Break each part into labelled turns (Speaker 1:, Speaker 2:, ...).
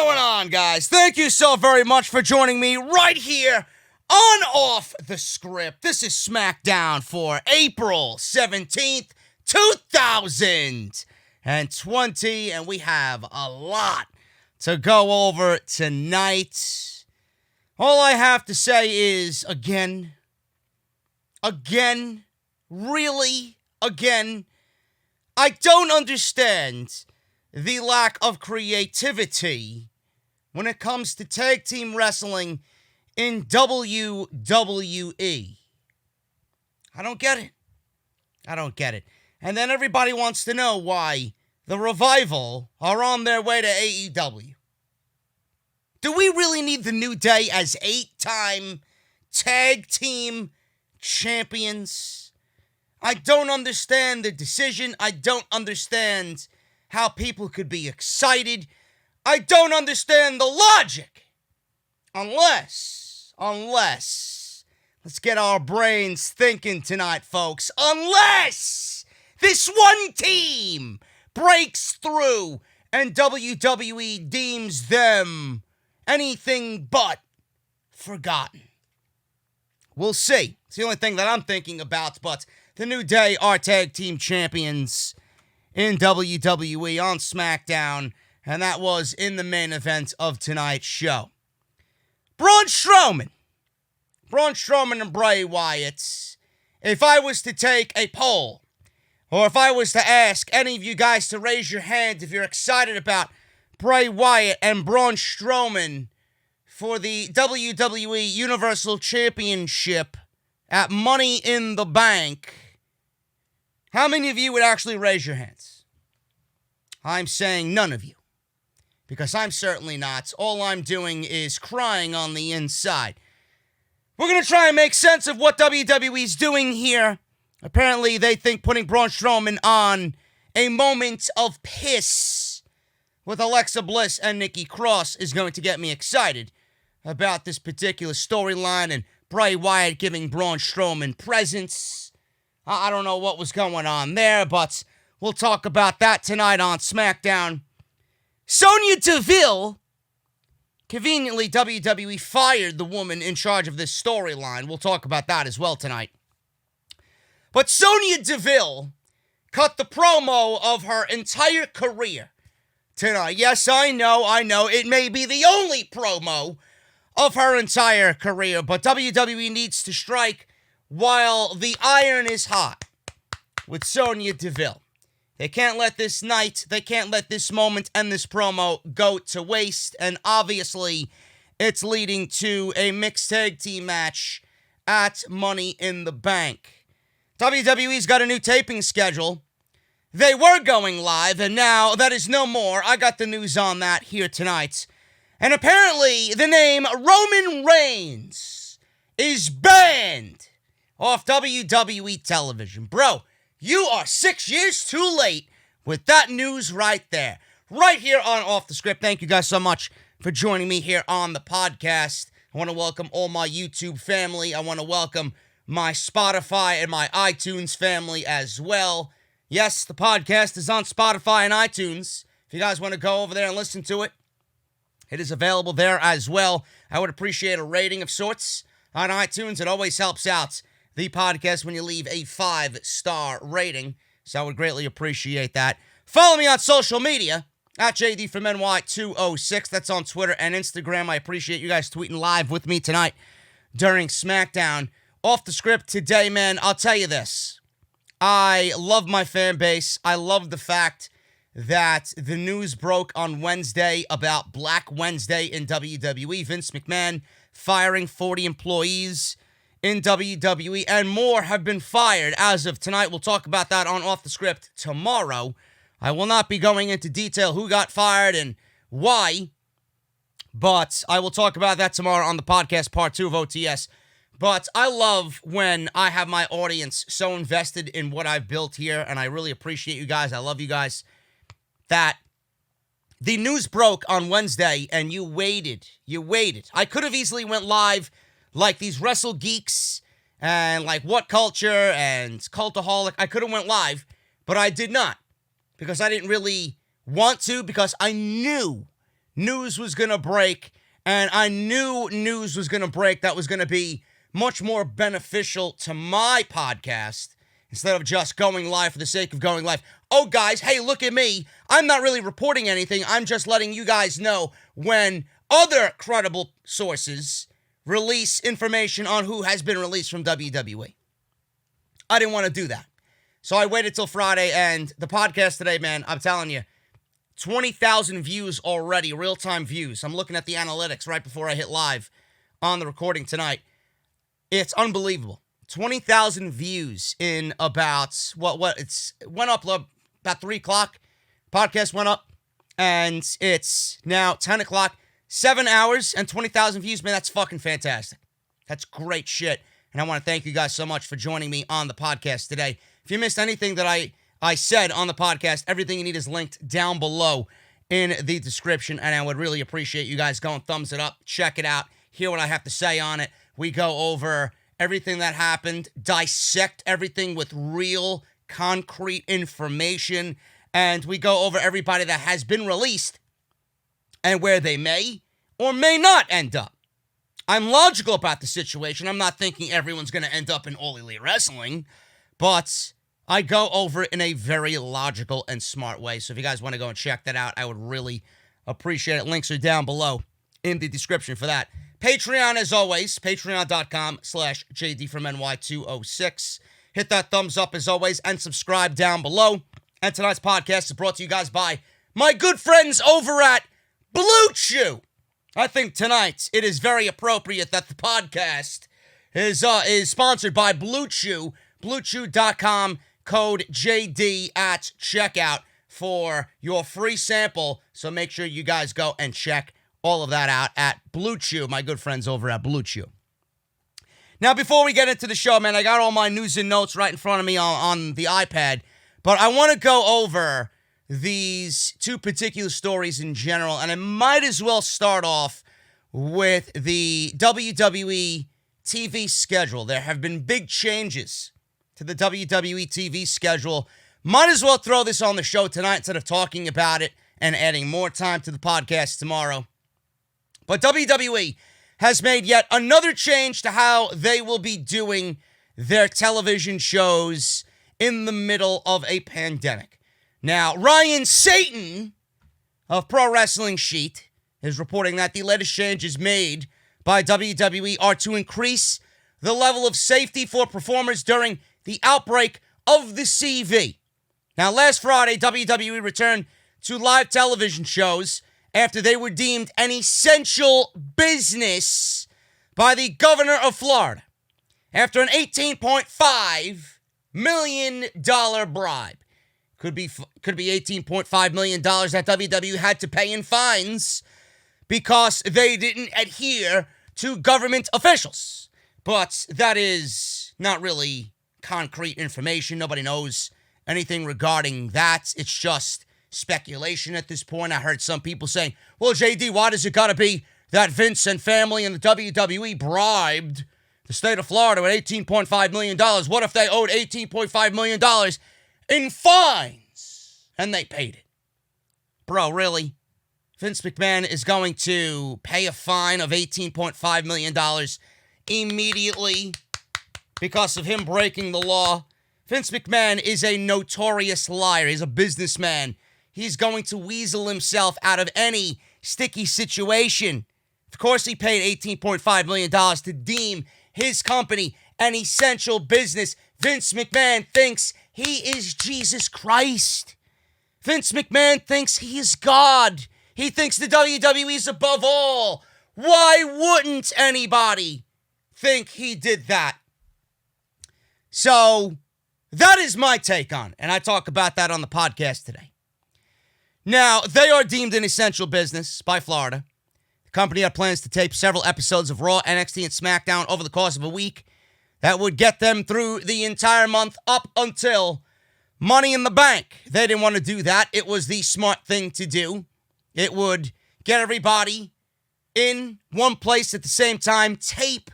Speaker 1: going on, guys? Thank you so very much for joining me right here on Off the Script. This is SmackDown for April 17th, 2020, and we have a lot to go over tonight. All I have to say is, again, really, again, I don't understand the lack of creativity when it comes to tag team wrestling in WWE. I don't get it. And then everybody wants to know why the Revival are on their way to AEW. Do we really need the New Day as 8-time tag team champions? I don't understand the decision. I don't understand how people could be excited. I don't understand the logic. Unless, let's get our brains thinking tonight, folks. Unless this one team breaks through and WWE deems them anything but forgotten. We'll see. It's the only thing that I'm thinking about, but the New Day are tag team champions in WWE on SmackDown, and that was in the main event of tonight's show. Braun Strowman and Bray Wyatt. If I was to take a poll, or if I was to ask any of you guys to raise your hand if you're excited about Bray Wyatt and Braun Strowman for the WWE Universal Championship at Money in the Bank, how many of you would actually raise your hands? I'm saying none of you, because I'm certainly not. All I'm doing is crying on the inside. We're going to try and make sense of what WWE's doing here. Apparently, they think putting Braun Strowman on a moment of piss with Alexa Bliss and Nikki Cross is going to get me excited about this particular storyline and Bray Wyatt giving Braun Strowman presents. I don't know what was going on there, but we'll talk about that tonight on SmackDown. Sonya Deville, conveniently, WWE fired the woman in charge of this storyline. We'll talk about that as well tonight. But Sonya Deville cut the promo of her entire career tonight. Yes, I know, it may be the only promo of her entire career, but WWE needs to strike while the iron is hot with Sonya Deville. They can't let this night, they can't let this moment and this promo go to waste, and obviously it's leading to a mixed tag team match at Money in the Bank. WWE's got a new taping schedule. They were going live, and now that is no more. I got the news on that here tonight. And apparently the name Roman Reigns is banned off WWE television. Bro, you are 6 years too late with that news right there. Right here on Off the Script. Thank you guys so much for joining me here on the podcast. I want to welcome all my YouTube family. I want to welcome my Spotify and my iTunes family as well. Yes, the podcast is on Spotify and iTunes. If you guys want to go over there and listen to it, it is available there as well. I would appreciate a rating of sorts on iTunes. It always helps out the podcast when you leave a 5-star rating, so I would greatly appreciate that. Follow me on social media at JDfromNY206. That's on Twitter and Instagram. I appreciate you guys tweeting live with me tonight during SmackDown. Off the Script today, man, I'll tell you this. I love my fan base. I love the fact that the news broke on Wednesday about Black Wednesday in WWE. Vince McMahon firing 40 employees in WWE, and more have been fired as of tonight. We'll talk about that on Off the Script tomorrow. I will not be going into detail who got fired and why, but I will talk about that tomorrow on the podcast, part 2 of OTS. But I love when I have my audience so invested in what I've built here, and I really appreciate you guys. I love you guys. That the news broke on Wednesday, and you waited. I could have easily went live like these Wrestle Geeks and like What Culture and Cultaholic. I could have went live, but I did not because I didn't really want to, because I knew news was going to break, and I knew news was going to break that was going to be much more beneficial to my podcast instead of just going live for the sake of going live. Oh, guys, hey, look at me. I'm not really reporting anything. I'm just letting you guys know when other credible sources release information on who has been released from WWE. I didn't want to do that. So I waited till Friday, and the podcast today, man, I'm telling you, 20,000 views already, real-time views. I'm looking at the analytics right before I hit live on the recording tonight. It's unbelievable. 20,000 views in about, it went up about 3 o'clock. Podcast went up, and it's now 10 o'clock. 7 hours and 20,000 views, man, that's fucking fantastic. That's great shit. And I want to thank you guys so much for joining me on the podcast today. If you missed anything that I said on the podcast, everything you need is linked down below in the description, and I would really appreciate you guys going thumbs it up, check it out, hear what I have to say on it. We go over everything that happened, dissect everything with real, concrete information, and we go over everybody that has been released and where they may or may not end up. I'm logical about the situation. I'm not thinking everyone's going to end up in All Elite Wrestling, but I go over it in a very logical and smart way. So if you guys want to go and check that out, I would really appreciate it. Links are down below in the description for that. Patreon, as always, patreon.com/JDfromNY206. Hit that thumbs up, as always, and subscribe down below. And tonight's podcast is brought to you guys by my good friends over at Blue Chew. I think tonight it is very appropriate that the podcast is sponsored by Blue Chew. BlueChew.com, code JD at checkout for your free sample. So make sure you guys go and check all of that out at Blue Chew, my good friends over at Blue Chew. Now, before we get into the show, man, I got all my news and notes right in front of me on the iPad, but I want to go over these two particular stories in general, and I might as well start off with the WWE TV schedule. There have been big changes to the WWE TV schedule. Might as well throw this on the show tonight instead of talking about it and adding more time to the podcast tomorrow. But WWE has made yet another change to how they will be doing their television shows in the middle of a pandemic. Now, Ryan Satin of Pro Wrestling Sheet is reporting that the latest changes made by WWE are to increase the level of safety for performers during the outbreak of the CV. Now, last Friday, WWE returned to live television shows after they were deemed an essential business by the governor of Florida after an $18.5 million bribe. Could be $18.5 million that WWE had to pay in fines because they didn't adhere to government officials. But that is not really concrete information. Nobody knows anything regarding that. It's just speculation at this point. I heard some people saying, well, JD, why does it gotta be that Vince and family and the WWE bribed the state of Florida with $18.5 million? What if they owed $18.5 million in fines and they paid it? Bro, really? Vince McMahon is going to pay a fine of $18.5 million immediately because of him breaking the law? Vince McMahon is a notorious liar. He's a businessman. He's going to weasel himself out of any sticky situation. Of course, he paid $18.5 million to deem his company an essential business. Vince McMahon thinks he is Jesus Christ. Vince McMahon thinks he is God. He thinks the WWE is above all. Why wouldn't anybody think he did that? So, that is my take on it, and I talk about that on the podcast today. Now, they are deemed an essential business by Florida. The company had plans to tape several episodes of Raw, NXT, and SmackDown over the course of a week that would get them through the entire month up until Money in the Bank. They didn't want to do that. It was the smart thing to do. It would get everybody in one place at the same time, tape,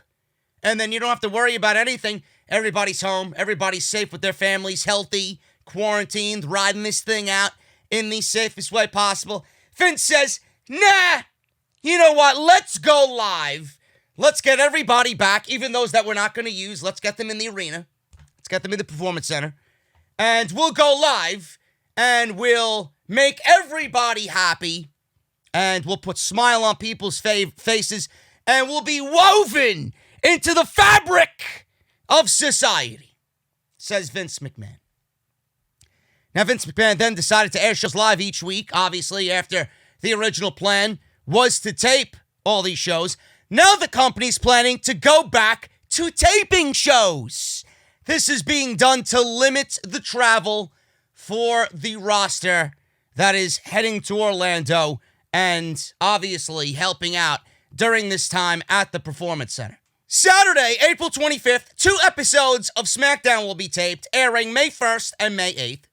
Speaker 1: and then you don't have to worry about anything. Everybody's home. Everybody's safe with their families, healthy, quarantined, riding this thing out in the safest way possible. Vince says Nah, you know what? Let's go live. Let's get everybody back, even those that we're not going to use. Let's get them in the arena. Let's get them in the Performance Center. And we'll go live, and we'll make everybody happy, and we'll put smile on people's faces, and we'll be woven into the fabric of society, says Vince McMahon. Now, Vince McMahon then decided to air shows live each week, obviously, after the original plan was to tape all these shows. Now the company's planning to go back to taping shows. This is being done to limit the travel for the roster that is heading to Orlando and obviously helping out during this time at the Performance Center. Saturday, April 25th, 2 episodes of SmackDown will be taped, airing May 1st and May 8th.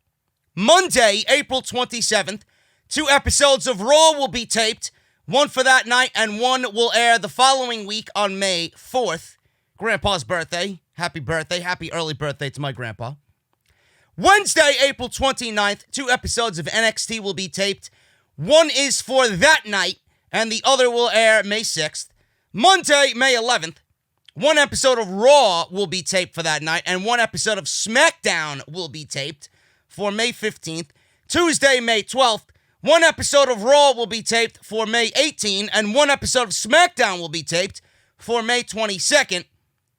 Speaker 1: Monday, April 27th, 2 episodes of Raw will be taped, one for that night and one will air the following week on May 4th. Grandpa's birthday. Happy early birthday to my grandpa. Wednesday, April 29th, 2 episodes of NXT will be taped. One is for that night and the other will air May 6th. Monday, May 11th, 1 episode of Raw will be taped for that night and 1 episode of SmackDown will be taped for May 15th. Tuesday, May 12th, 1 episode of Raw will be taped for May 18th and 1 episode of SmackDown will be taped for May 22nd.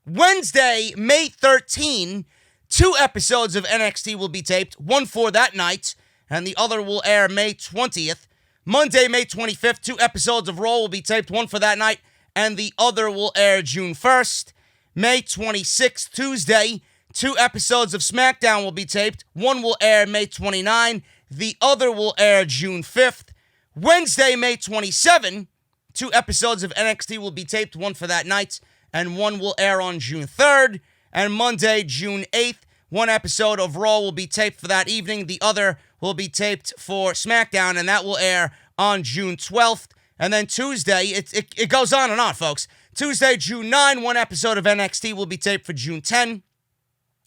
Speaker 1: Wednesday, May 13th, 2 episodes of NXT will be taped, one for that night and the other will air May 20th. Monday, May 25th, 2 episodes of Raw will be taped, one for that night and the other will air June 1st. May 26th, Tuesday, 2 episodes of SmackDown will be taped. One will air May 29th. The other will air June 5th. Wednesday, May 27th, 2 episodes of NXT will be taped. One for that night and one will air on June 3rd. And Monday, June 8th, 1 episode of Raw will be taped for that evening. The other will be taped for SmackDown and that will air on June 12th. And then Tuesday, it goes on and on, folks. Tuesday, June 9, 1 episode of NXT will be taped for June 10.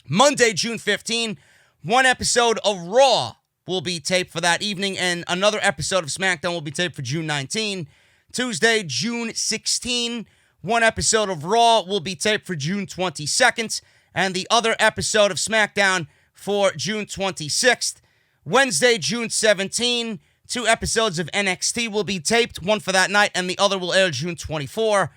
Speaker 1: Monday, June 15, 1 episode of Raw will be taped for that evening, and another episode of SmackDown will be taped for June 19. Tuesday, June 16, 1 episode of Raw will be taped for June 22nd, and the other episode of SmackDown for June 26th. Wednesday, June 17, 2 episodes of NXT will be taped, one for that night, and the other will air June 24.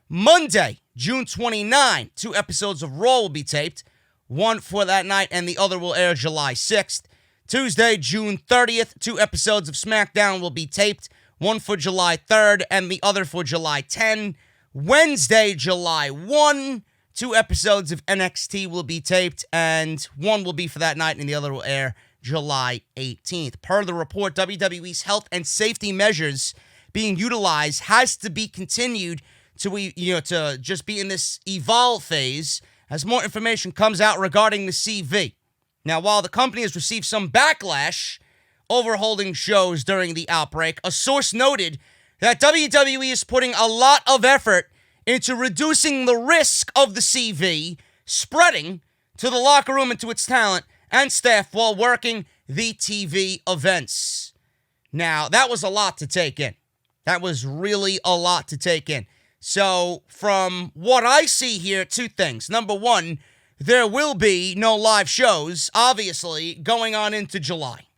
Speaker 1: Monday, June 29, 2 episodes of Raw will be taped, one for that night, and the other will air July 6th. Tuesday, June 30th, 2 episodes of SmackDown will be taped, one for July 3rd, and the other for July 10. Wednesday, July 1, 2 episodes of NXT will be taped, and one will be for that night, and the other will air July 18th. Per the report, WWE's health and safety measures being utilized has to be continued to just be in this evolve phase as more information comes out regarding the CV. Now, while the company has received some backlash over holding shows during the outbreak, a source noted that WWE is putting a lot of effort into reducing the risk of the CV spreading to the locker room and to its talent and staff while working the TV events. Now, that was a lot to take in. That was really a lot to take in. So, from what I see here, 2 things. Number 1, there will be no live shows, obviously, going on into July.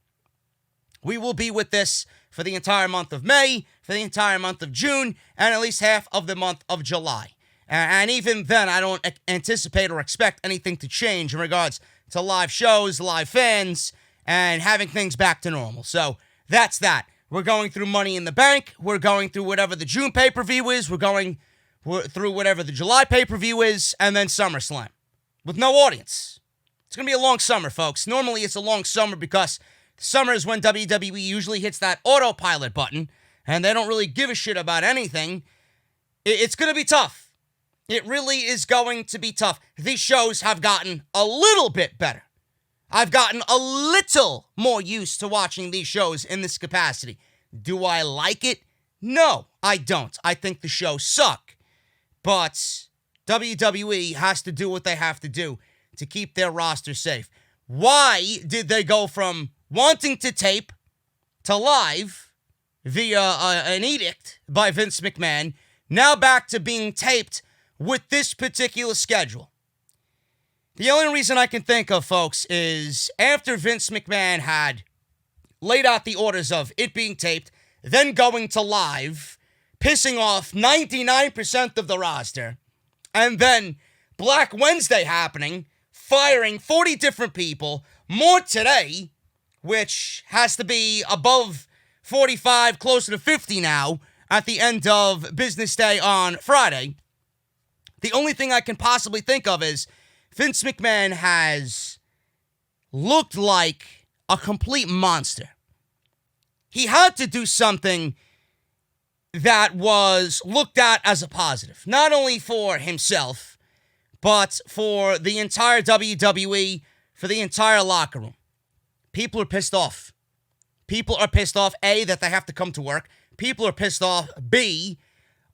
Speaker 1: We will be with this for the entire month of May, for the entire month of June, and at least half of the month of July. And even then, I don't anticipate or expect anything to change in regards to live shows, live fans, and having things back to normal. So, that's that. We're going through Money in the Bank. We're going through whatever the June pay-per-view is. We're going through whatever the July pay-per-view is, and then SummerSlam with no audience. It's going to be a long summer, folks. Normally, it's a long summer because summer is when WWE usually hits that autopilot button, and they don't really give a shit about anything. It's going to be tough. It really is going to be tough. These shows have gotten a little bit better. I've gotten a little more used to watching these shows in this capacity. Do I like it? No, I don't. I think the shows suck. But WWE has to do what they have to do to keep their roster safe. Why did they go from wanting to tape to live? via an edict by Vince McMahon, now back to being taped with this particular schedule. The only reason I can think of, folks, is after Vince McMahon had laid out the orders of it being taped, then going to live, pissing off 99% of the roster, and then Black Wednesday happening, firing 40 different people, more today, which has to be above 45, closer to 50 now, at the end of business day on Friday. The only thing I can possibly think of is Vince McMahon has looked like a complete monster. He had to do something that was looked at as a positive, not only for himself, but for the entire WWE, for the entire locker room. People are pissed off. People are pissed off, A, that they have to come to work. People are pissed off, B,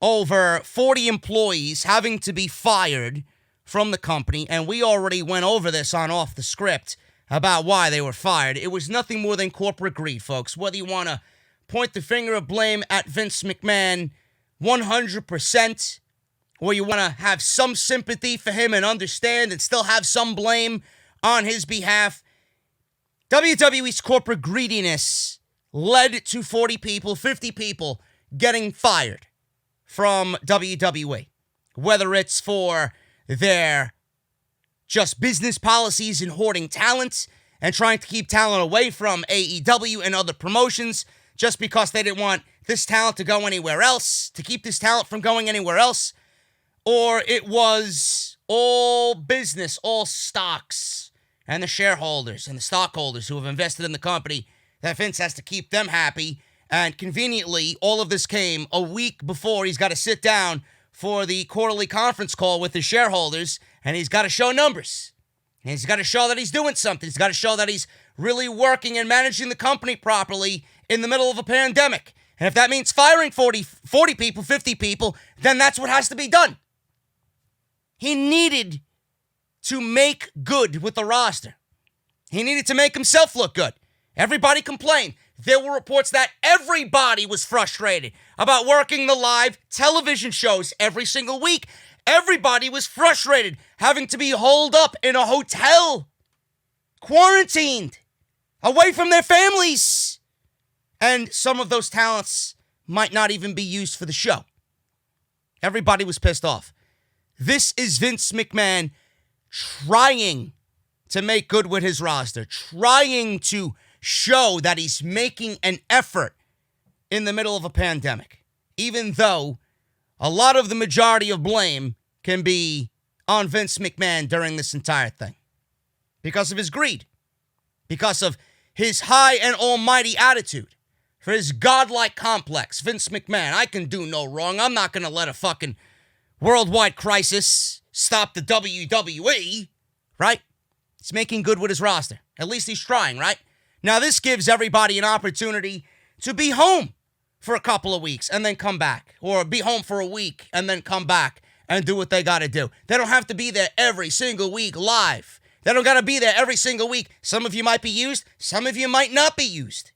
Speaker 1: over 40 employees having to be fired from the company, and we already went over this on Off the Script about why they were fired. It was nothing more than corporate greed, folks. Whether you want to point the finger of blame at Vince McMahon 100%, or you want to have some sympathy for him and understand and still have some blame on his behalf, WWE's corporate greediness led to 40 people, 50 people getting fired from WWE. Whether it's for their just business policies and hoarding talent and trying to keep talent away from AEW and other promotions just because they didn't want this talent to go anywhere else, to keep this talent from going anywhere else, or it was all business, all stocks, and the shareholders and the stockholders who have invested in the company that Vince has to keep them happy. And conveniently, all of this came a week before he's got to sit down for the quarterly conference call with his shareholders, and he's got to show numbers. And he's got to show that he's doing something. He's got to show that he's really working and managing the company properly in the middle of a pandemic. And if that means firing 40 people, 50 people, then that's what has to be done. He needed to make good with the roster. He needed to make himself look good. Everybody complained. There were reports that everybody was frustrated about working the live television shows every single week. Everybody was frustrated having to be holed up in a hotel, quarantined, away from their families. And some of those talents might not even be used for the show. Everybody was pissed off. This is Vince McMahon trying to make good with his roster, trying to show that he's making an effort in the middle of a pandemic, even though a lot of the majority of blame can be on Vince McMahon during this entire thing because of his greed, because of his high and almighty attitude, for his godlike complex. Vince McMahon, I can do no wrong. I'm not going to let a fucking worldwide crisis stop the WWE, right? He's making good with his roster. At least he's trying, right? Now, this gives everybody an opportunity to be home for a couple of weeks and then come back, or be home for a week and then come back and do what they got to do. They don't have to be there every single week live. They don't got to be there every single week. Some of you might be used. Some of you might not be used.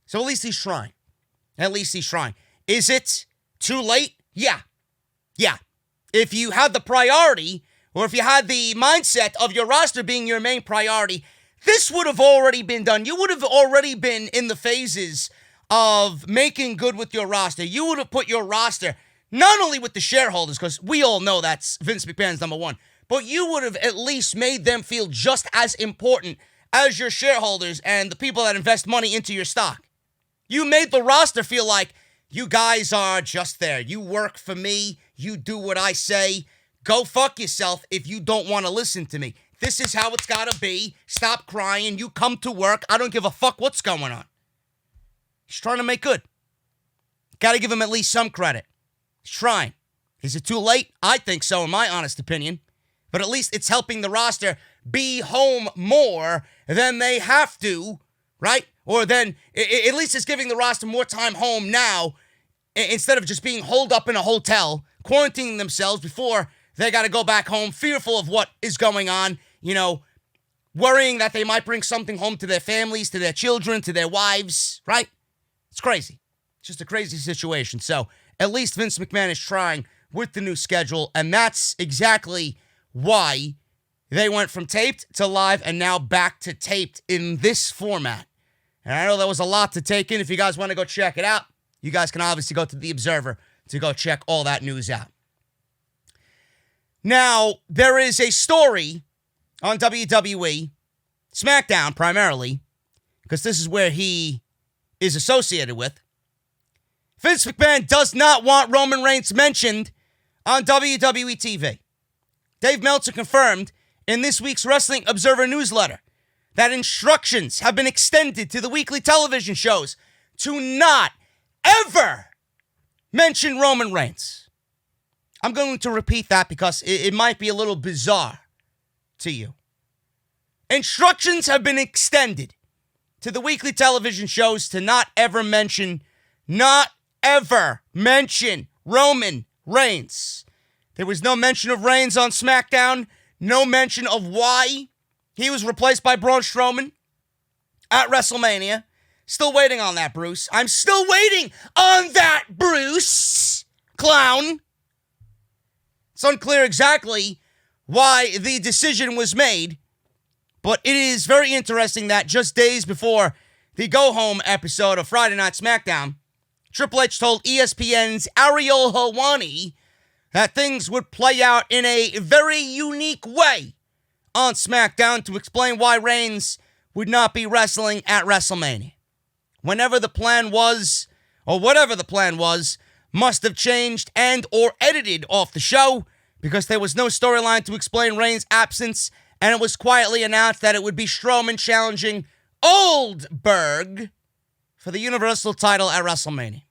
Speaker 1: So at least he's trying. At least he's trying. Is it too late? Yeah. Yeah. If you had the priority, or if you had the mindset of your roster being your main priority, this would have already been done. You would have already been in the phases of making good with your roster. You would have put your roster not only with the shareholders, because we all know that's Vince McMahon's number one, but you would have at least made them feel just as important as your shareholders and the people that invest money into your stock. You made the roster feel like you guys are just there. You work for me. You do what I say. Go fuck yourself if you don't want to listen to me. This is how it's got to be. Stop crying. You come to work. I don't give a fuck what's going on. He's trying to make good. Got to give him at least some credit. He's trying. Is it too late? I think so, in my honest opinion. But at least it's helping the roster be home more than they have to, right? Or then, at least it's giving the roster more time home now, instead of just being holed up in a hotel, quarantining themselves before they got to go back home, fearful of what is going on, worrying that they might bring something home to their families, to their children, to their wives, right? It's crazy. just a crazy situation. So at least Vince McMahon is trying with the new schedule, and that's exactly why they went from taped to live and now back to taped in this format. And I know that was a lot to take in. If you guys want to go check it out, you guys can obviously go to The Observer to go check all that news out. Now, there is a story on WWE SmackDown primarily, because this is where he is associated with. Vince McMahon does not want Roman Reigns mentioned on WWE TV. Dave Meltzer confirmed in this week's Wrestling Observer newsletter that instructions have been extended to the weekly television shows to not ever mention Roman Reigns. I'm going to repeat that because it might be a little bizarre to you. Instructions have been extended to the weekly television shows to not ever mention Roman Reigns. There was no mention of Reigns on SmackDown, no mention of why he was replaced by Braun Strowman at WrestleMania. Still waiting on that, Bruce. I'm still waiting on that, Bruce. Clown. It's unclear exactly why the decision was made, but it is very interesting that just days before the go-home episode of Friday Night SmackDown, Triple H told ESPN's Ariel Helwani that things would play out in a very unique way on SmackDown to explain why Reigns would not be wrestling at WrestleMania. Whenever the plan was, or whatever the plan was, must have changed and or edited off the show because there was no storyline to explain Reigns' absence, and it was quietly announced that it would be Strowman challenging Goldberg for the Universal title at WrestleMania.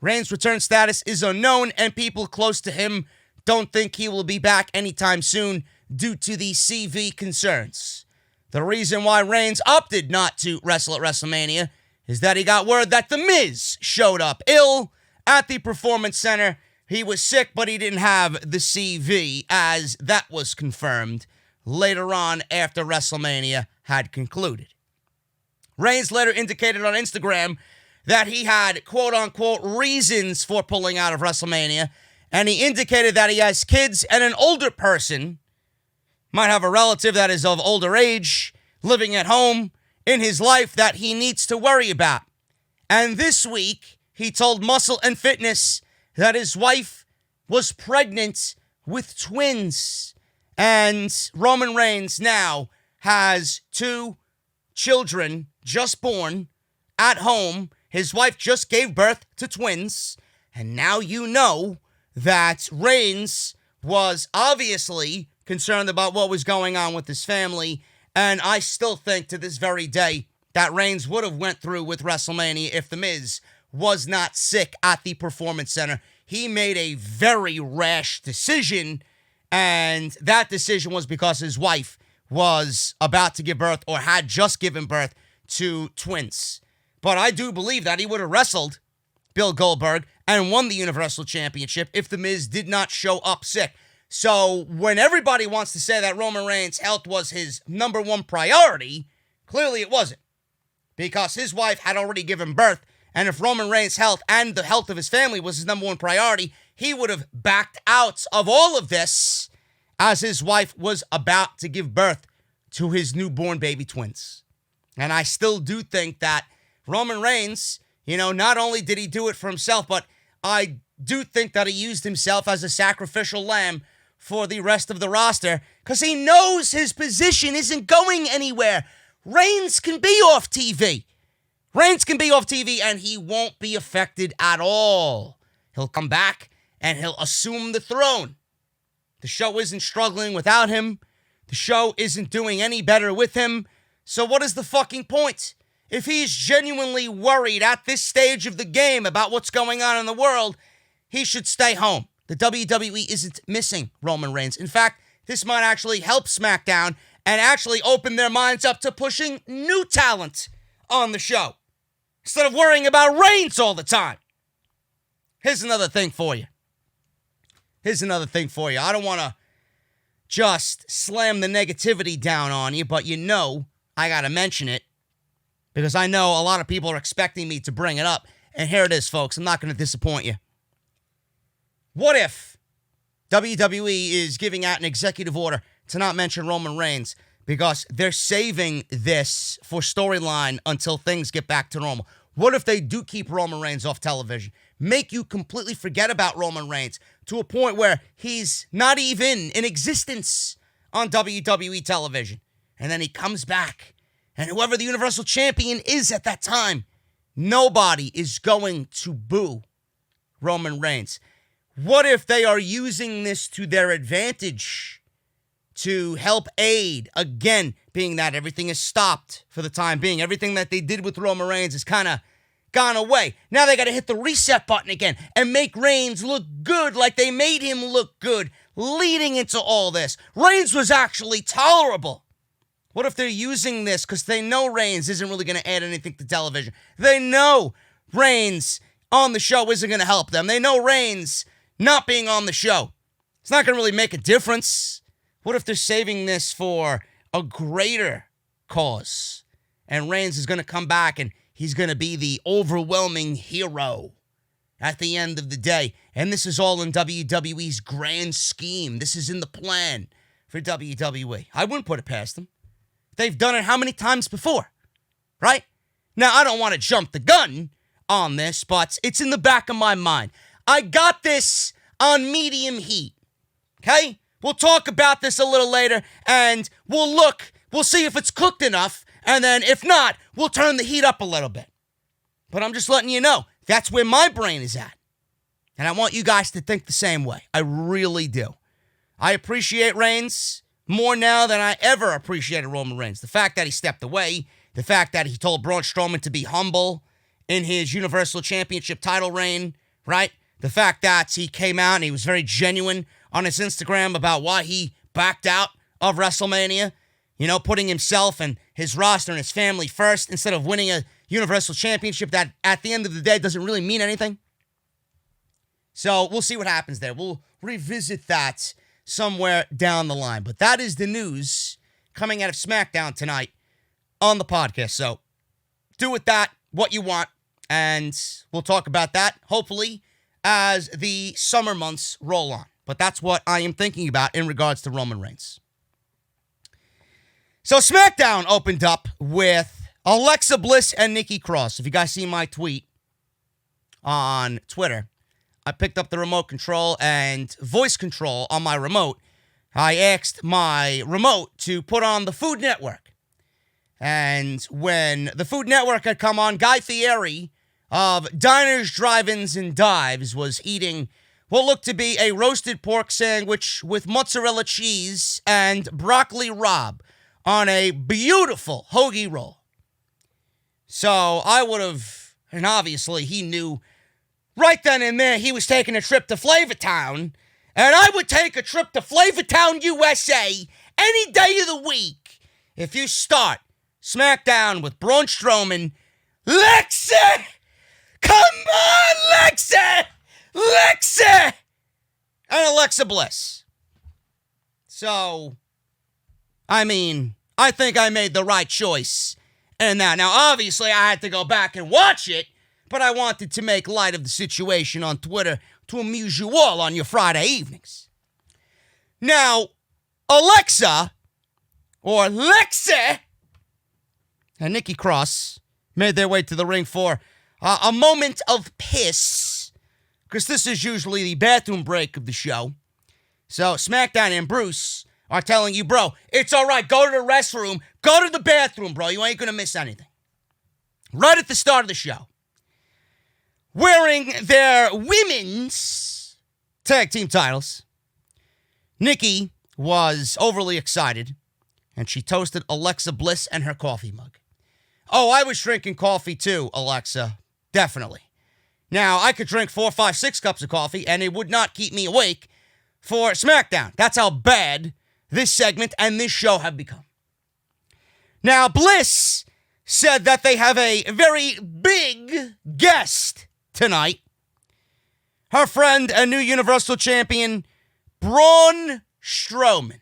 Speaker 1: Reigns' return status is unknown, and people close to him don't think he will be back anytime soon due to the CV concerns. The reason why Reigns opted not to wrestle at WrestleMania is that he got word that The Miz showed up ill at the Performance Center. He was sick, but he didn't have the CV, as that was confirmed later on after WrestleMania had concluded. Reigns later indicated on Instagram that he had quote-unquote reasons for pulling out of WrestleMania, and he indicated that he has kids and an older person, might have a relative that is of older age, living at home in his life that he needs to worry about. And this week, he told Muscle and Fitness that his wife was pregnant with twins. And Roman Reigns now has 2 children just born at home. His wife just gave birth to twins. And now you know that Reigns was obviously concerned about what was going on with his family. And I still think to this very day that Reigns would have went through with WrestleMania if The Miz was not sick at the Performance Center. He made a very rash decision, and that decision was because his wife was about to give birth or had just given birth to twins. But I do believe that he would have wrestled Bill Goldberg and won the Universal Championship if The Miz did not show up sick. So when everybody wants to say that Roman Reigns' health was his number one priority, clearly it wasn't. Because his wife had already given birth, and if Roman Reigns' health and the health of his family was his number one priority, he would have backed out of all of this as his wife was about to give birth to his newborn baby twins. And I still do think that Roman Reigns, not only did he do it for himself, but I do think that he used himself as a sacrificial lamb for the rest of the roster because he knows his position isn't going anywhere. Reigns can be off TV. Reigns can be off TV and he won't be affected at all. He'll come back and he'll assume the throne. The show isn't struggling without him. The show isn't doing any better with him. So what is the fucking point? If he's genuinely worried at this stage of the game about what's going on in the world, he should stay home. The WWE isn't missing Roman Reigns. In fact, this might actually help SmackDown and actually open their minds up to pushing new talent on the show instead of worrying about Reigns all the time. Here's another thing for you. I don't want to just slam the negativity down on you, but I got to mention it because I know a lot of people are expecting me to bring it up. And here it is, folks. I'm not going to disappoint you. What if WWE is giving out an executive order to not mention Roman Reigns because they're saving this for storyline until things get back to normal? What if they do keep Roman Reigns off television? Make you completely forget about Roman Reigns to a point where he's not even in existence on WWE television. And then he comes back. And whoever the Universal Champion is at that time, nobody is going to boo Roman Reigns. What if they are using this to their advantage to help aid? Again, being that everything is stopped for the time being. Everything that they did with Roman Reigns is kind of gone away. Now they got to hit the reset button again and make Reigns look good like they made him look good leading into all this. Reigns was actually tolerable. What if they're using this because they know Reigns isn't really going to add anything to television? They know Reigns on the show isn't going to help them. They know Reigns not being on the show, it's not going to really make a difference. What if they're saving this for a greater cause? And Reigns is going to come back and he's going to be the overwhelming hero at the end of the day. And this is all in WWE's grand scheme. This is in the plan for WWE. I wouldn't put it past them. They've done it how many times before, right? Now, I don't want to jump the gun on this, but it's in the back of my mind. I got this on medium heat, okay? We'll talk about this a little later, and we'll see if it's cooked enough, and then if not, we'll turn the heat up a little bit. But I'm just letting you know, that's where my brain is at. And I want you guys to think the same way. I really do. I appreciate Reigns more now than I ever appreciated Roman Reigns. The fact that he stepped away, the fact that he told Braun Strowman to be humble in his Universal Championship title reign, right? The fact that he came out and he was very genuine on his Instagram about why he backed out of WrestleMania, putting himself and his roster and his family first instead of winning a Universal Championship that at the end of the day doesn't really mean anything. So we'll see what happens there. We'll revisit that somewhere down the line. But that is the news coming out of SmackDown tonight on the podcast. So do with that what you want, and we'll talk about that, hopefully, as the summer months roll on. But that's what I am thinking about in regards to Roman Reigns. So SmackDown opened up with Alexa Bliss and Nikki Cross. If you guys see my tweet on Twitter, I picked up the remote control and voice control on my remote. I asked my remote to put on the Food Network. And when the Food Network had come on, Guy Fieri of Diners, Drive-Ins, and Dives was eating what looked to be a roasted pork sandwich with mozzarella cheese and broccoli rabe on a beautiful hoagie roll. So I would have, and obviously he knew right then and there he was taking a trip to Flavortown, and I would take a trip to Flavortown, USA any day of the week if you start SmackDown with Braun Strowman, Lexa! Come on, Lexa! Lexa! And Alexa Bliss. So, I think I made the right choice in that. Now, obviously, I had to go back and watch it, but I wanted to make light of the situation on Twitter to amuse you all on your Friday evenings. Now, Alexa, or Lexa, and Nikki Cross made their way to the ring for a moment of piss, because this is usually the bathroom break of the show. So SmackDown and Bruce are telling you, bro, it's all right, go to the restroom, go to the bathroom, bro, you ain't going to miss anything. Right at the start of the show, wearing their women's tag team titles, Nikki was overly excited, and she toasted Alexa Bliss and her coffee mug. Oh, I was drinking coffee too, Alexa. Definitely. Now, I could drink 4, 5, 6 cups of coffee, and it would not keep me awake for SmackDown. That's how bad this segment and this show have become. Now, Bliss said that they have a very big guest tonight. Her friend and new Universal Champion, Braun Strowman.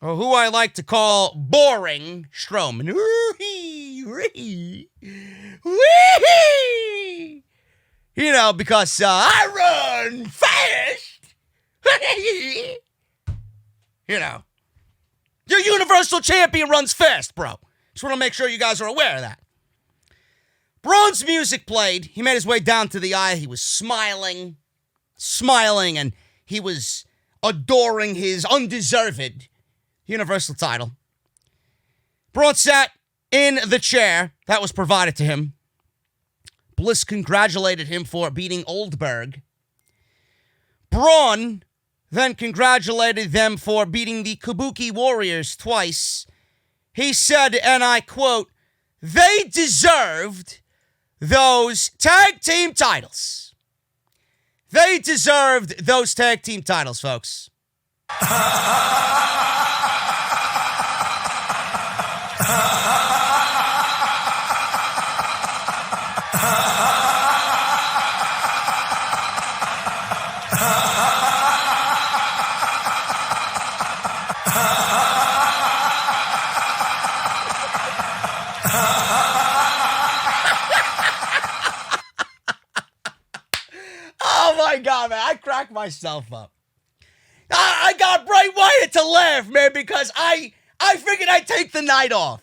Speaker 1: Or who I like to call Boring Strowman. Wee! You know, because I run fast. You know. Your Universal Champion runs fast, bro. Just want to make sure you guys are aware of that. Braun's music played. He made his way down to the aisle. He was smiling, and he was adoring his undeserved Universal title. Braun sat in the chair that was provided to him. Bliss congratulated him for beating Oldberg. Braun then congratulated them for beating the Kabuki Warriors twice. He said, and I quote, "They deserved those tag team titles." They deserved those tag team titles, folks. Oh my God, man, I cracked myself up. I got Bray Wyatt to laugh, man, because I figured I'd take the night off.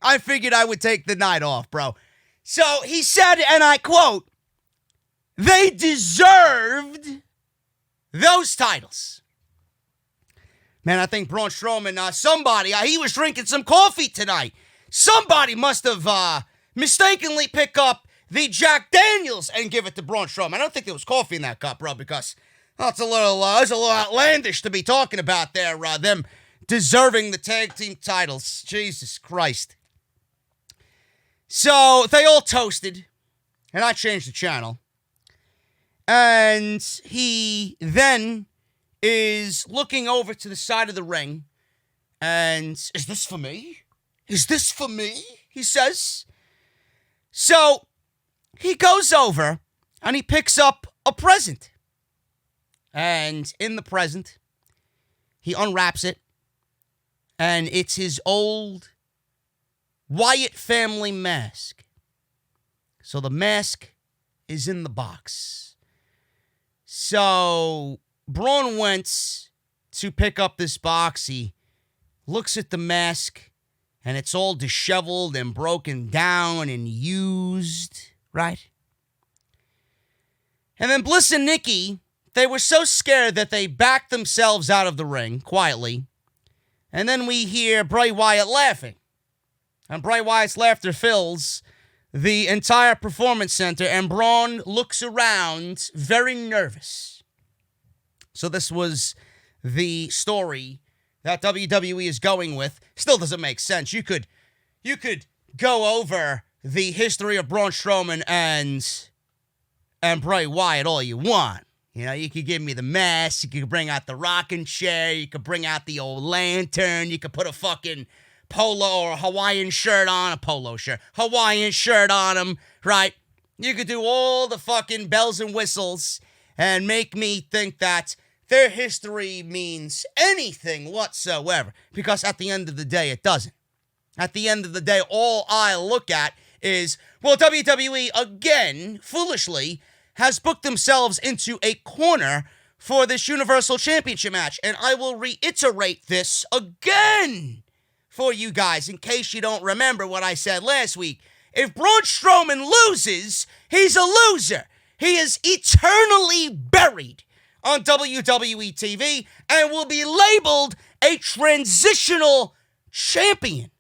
Speaker 1: I figured I would take the night off, bro. So he said, and I quote, "They deserved those titles." Man, I think Braun Strowman, somebody, he was drinking some coffee tonight. Somebody must have mistakenly picked up the Jack Daniels and give it to Braun Strowman. I don't think there was coffee in that cup, bro, because it's a little outlandish to be talking about there, them deserving the tag team titles. Jesus Christ. So they all toasted, and I changed the channel. And he then is looking over to the side of the ring, and, "Is this for me? Is this for me?" he says. So he goes over, and he picks up a present. And in the present, he unwraps it, and it's his old Wyatt family mask. So the mask is in the box. So Braun went to pick up this box. He looks at the mask, and it's all disheveled and broken down and used, right? And then Bliss and Nikki, they were so scared that they backed themselves out of the ring quietly. And then we hear Bray Wyatt laughing. And Bray Wyatt's laughter fills the entire performance center, and Braun looks around very nervous. So this was the story that WWE is going with. Still doesn't make sense. You could go over the history of Braun Strowman and Bray Wyatt all you want. You know, you could give me the mask, you could bring out the rocking chair, you could bring out the old lantern, you could put a fucking polo or Hawaiian shirt on, Hawaiian shirt on him, right? You could do all the fucking bells and whistles and make me think that their history means anything whatsoever, because at the end of the day, it doesn't. At the end of the day, all I look at is, well, WWE, again, foolishly, has booked themselves into a corner for this Universal Championship match. And I will reiterate this again for you guys, in case you don't remember what I said last week. If Braun Strowman loses, he's a loser. He is eternally buried on WWE TV and will be labeled a transitional champion,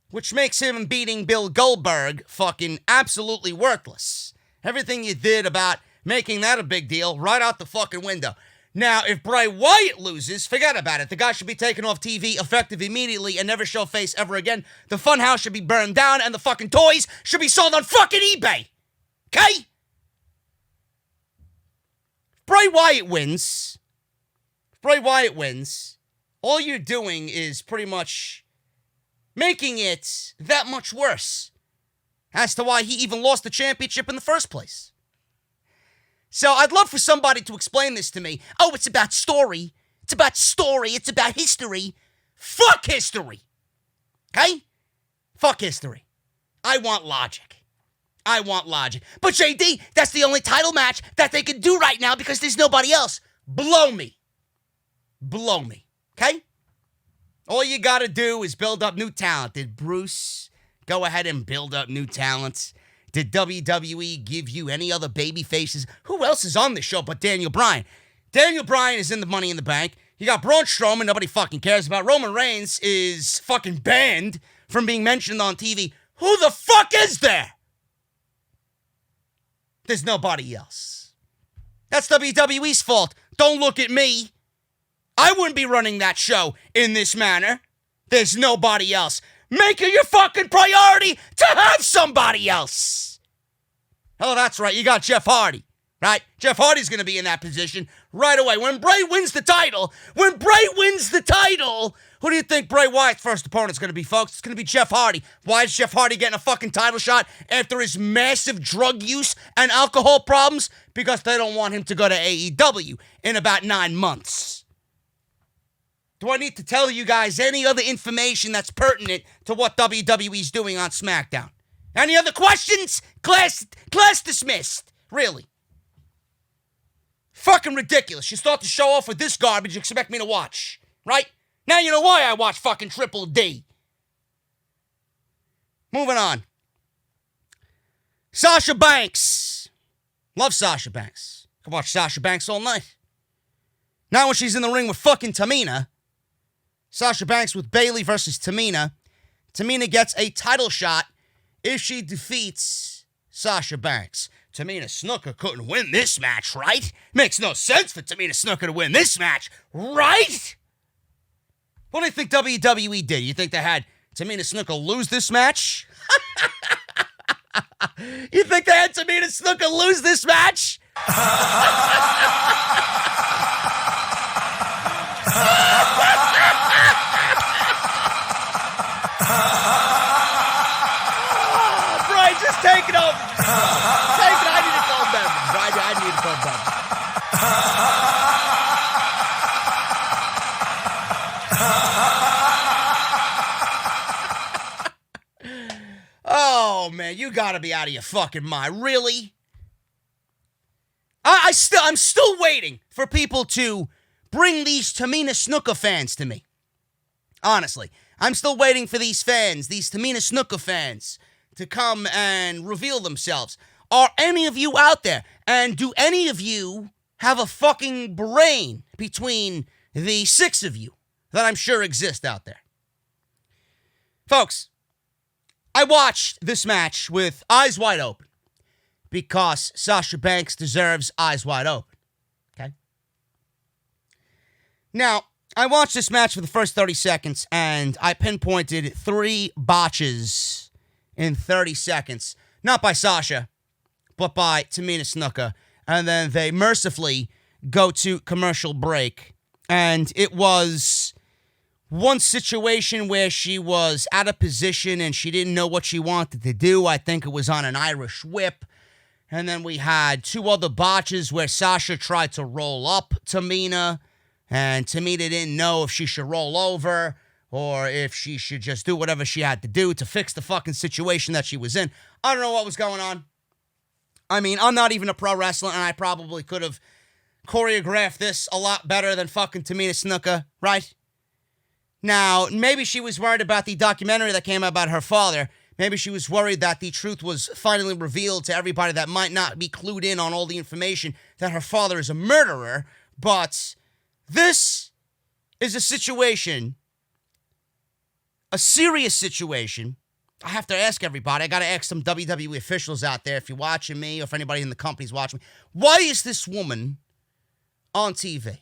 Speaker 1: which makes him beating Bill Goldberg fucking absolutely worthless. Everything you did about making that a big deal, right out the fucking window. Now, if Bray Wyatt loses, forget about it. The guy should be taken off TV effective immediately and never show face ever again. The funhouse should be burned down and the fucking toys should be sold on fucking eBay. Okay? If Bray Wyatt wins, all you're doing is pretty much making it that much worse as to why he even lost the championship in the first place. So I'd love for somebody to explain this to me. Oh, it's about story. It's about history. Fuck history. Okay? Fuck history. I want logic. But JD, that's the only title match that they can do right now because there's nobody else. Blow me. Okay? All you got to do is build up new talent. Did Bruce go ahead and build up new talent? Did WWE give you any other baby faces? Who else is on the show but Daniel Bryan? Daniel Bryan is in the Money in the Bank. You got Braun Strowman, nobody fucking cares about. Roman Reigns is fucking banned from being mentioned on TV. Who the fuck is there? There's nobody else. That's WWE's fault. Don't look at me. I wouldn't be running that show in this manner. There's nobody else. Make it your fucking priority to have somebody else. Oh, that's right. You got Jeff Hardy, right? Jeff Hardy's going to be in that position right away. When Bray wins the title, who do you think Bray Wyatt's first opponent's going to be, folks? It's going to be Jeff Hardy. Why is Jeff Hardy getting a fucking title shot after his massive drug use and alcohol problems? Because they don't want him to go to AEW in about 9 months. Do I need to tell you guys any other information that's pertinent to what WWE's doing on SmackDown? Any other questions? Class dismissed. Really. Fucking ridiculous. You start to show off with this garbage, you expect me to watch, right? Now you know why I watch fucking Triple D. Moving on. Sasha Banks. Love Sasha Banks. Can watch Sasha Banks all night. Now when she's in the ring with fucking Tamina. Sasha Banks with Bayley versus Tamina. Tamina gets a title shot if she defeats Sasha Banks. Tamina Snuka couldn't win this match, right? Makes no sense for Tamina Snuka to win this match, right? What do you think WWE did? You think they had Tamina Snuka lose this match? You think they had Tamina Snuka lose this match? Brian, just take it over. Take it. I need to calm down. I need to calm down. Oh, man, you gotta be out of your fucking mind. Really? I'm still waiting for people to bring these Tamina Snuka fans to me. Honestly, I'm still waiting for these fans, these Tamina Snuka fans, to come and reveal themselves. Are any of you out there? And do any of you have a fucking brain between the 6 of you that I'm sure exist out there? Folks, I watched this match with eyes wide open because Sasha Banks deserves eyes wide open. Okay? Now, I watched this match for the first 30 seconds, and I pinpointed 3 botches in 30 seconds. Not by Sasha, but by Tamina Snuka. And then they mercifully go to commercial break. And it was one situation where she was out of position and she didn't know what she wanted to do. I think it was on an Irish whip. And then we had 2 other botches where Sasha tried to roll up Tamina. And Tamina didn't know if she should roll over or if she should just do whatever she had to do to fix the fucking situation that she was in. I don't know what was going on. I mean, I'm not even a pro wrestler, and I probably could have choreographed this a lot better than fucking Tamina Snuka, right? Now, maybe she was worried about the documentary that came out about her father. Maybe she was worried that the truth was finally revealed to everybody that might not be clued in on all the information that her father is a murderer. But this is a situation, a serious situation. I have to ask everybody. I got to ask some WWE officials out there if you're watching me or if anybody in the company's watching me. Why is this woman on TV?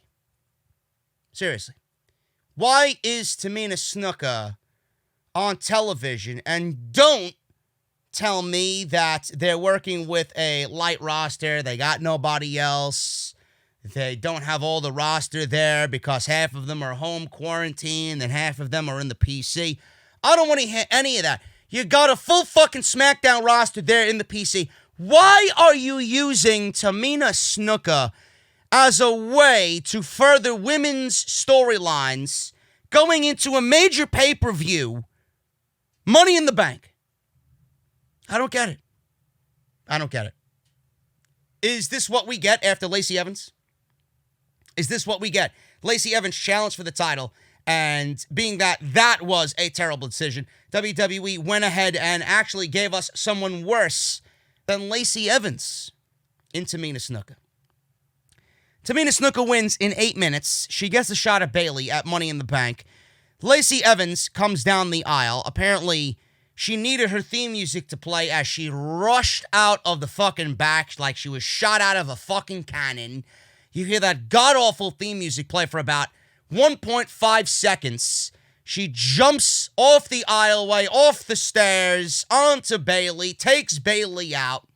Speaker 1: Seriously. Why is Tamina Snuka on television? And don't tell me that they're working with a light roster. They got nobody else. They don't have all the roster there because half of them are home quarantined and half of them are in the PC. I don't want to hear any of that. You got a full fucking SmackDown roster there in the PC. Why are you using Tamina Snuka as a way to further women's storylines going into a major pay-per-view, Money in the Bank? I don't get it. I don't get it. Is this what we get after Lacey Evans? Is this what we get? Lacey Evans challenged for the title, and being that was a terrible decision, WWE went ahead and actually gave us someone worse than Lacey Evans in Tamina Snuka. Tamina Snuka wins in 8 minutes. She gets a shot at Bayley at Money in the Bank. Lacey Evans comes down the aisle. Apparently, she needed her theme music to play as she rushed out of the fucking back like she was shot out of a fucking cannon. You hear that god-awful theme music play for about 1.5 seconds. She jumps off the aisleway, off the stairs, onto Bayley, takes Bayley out.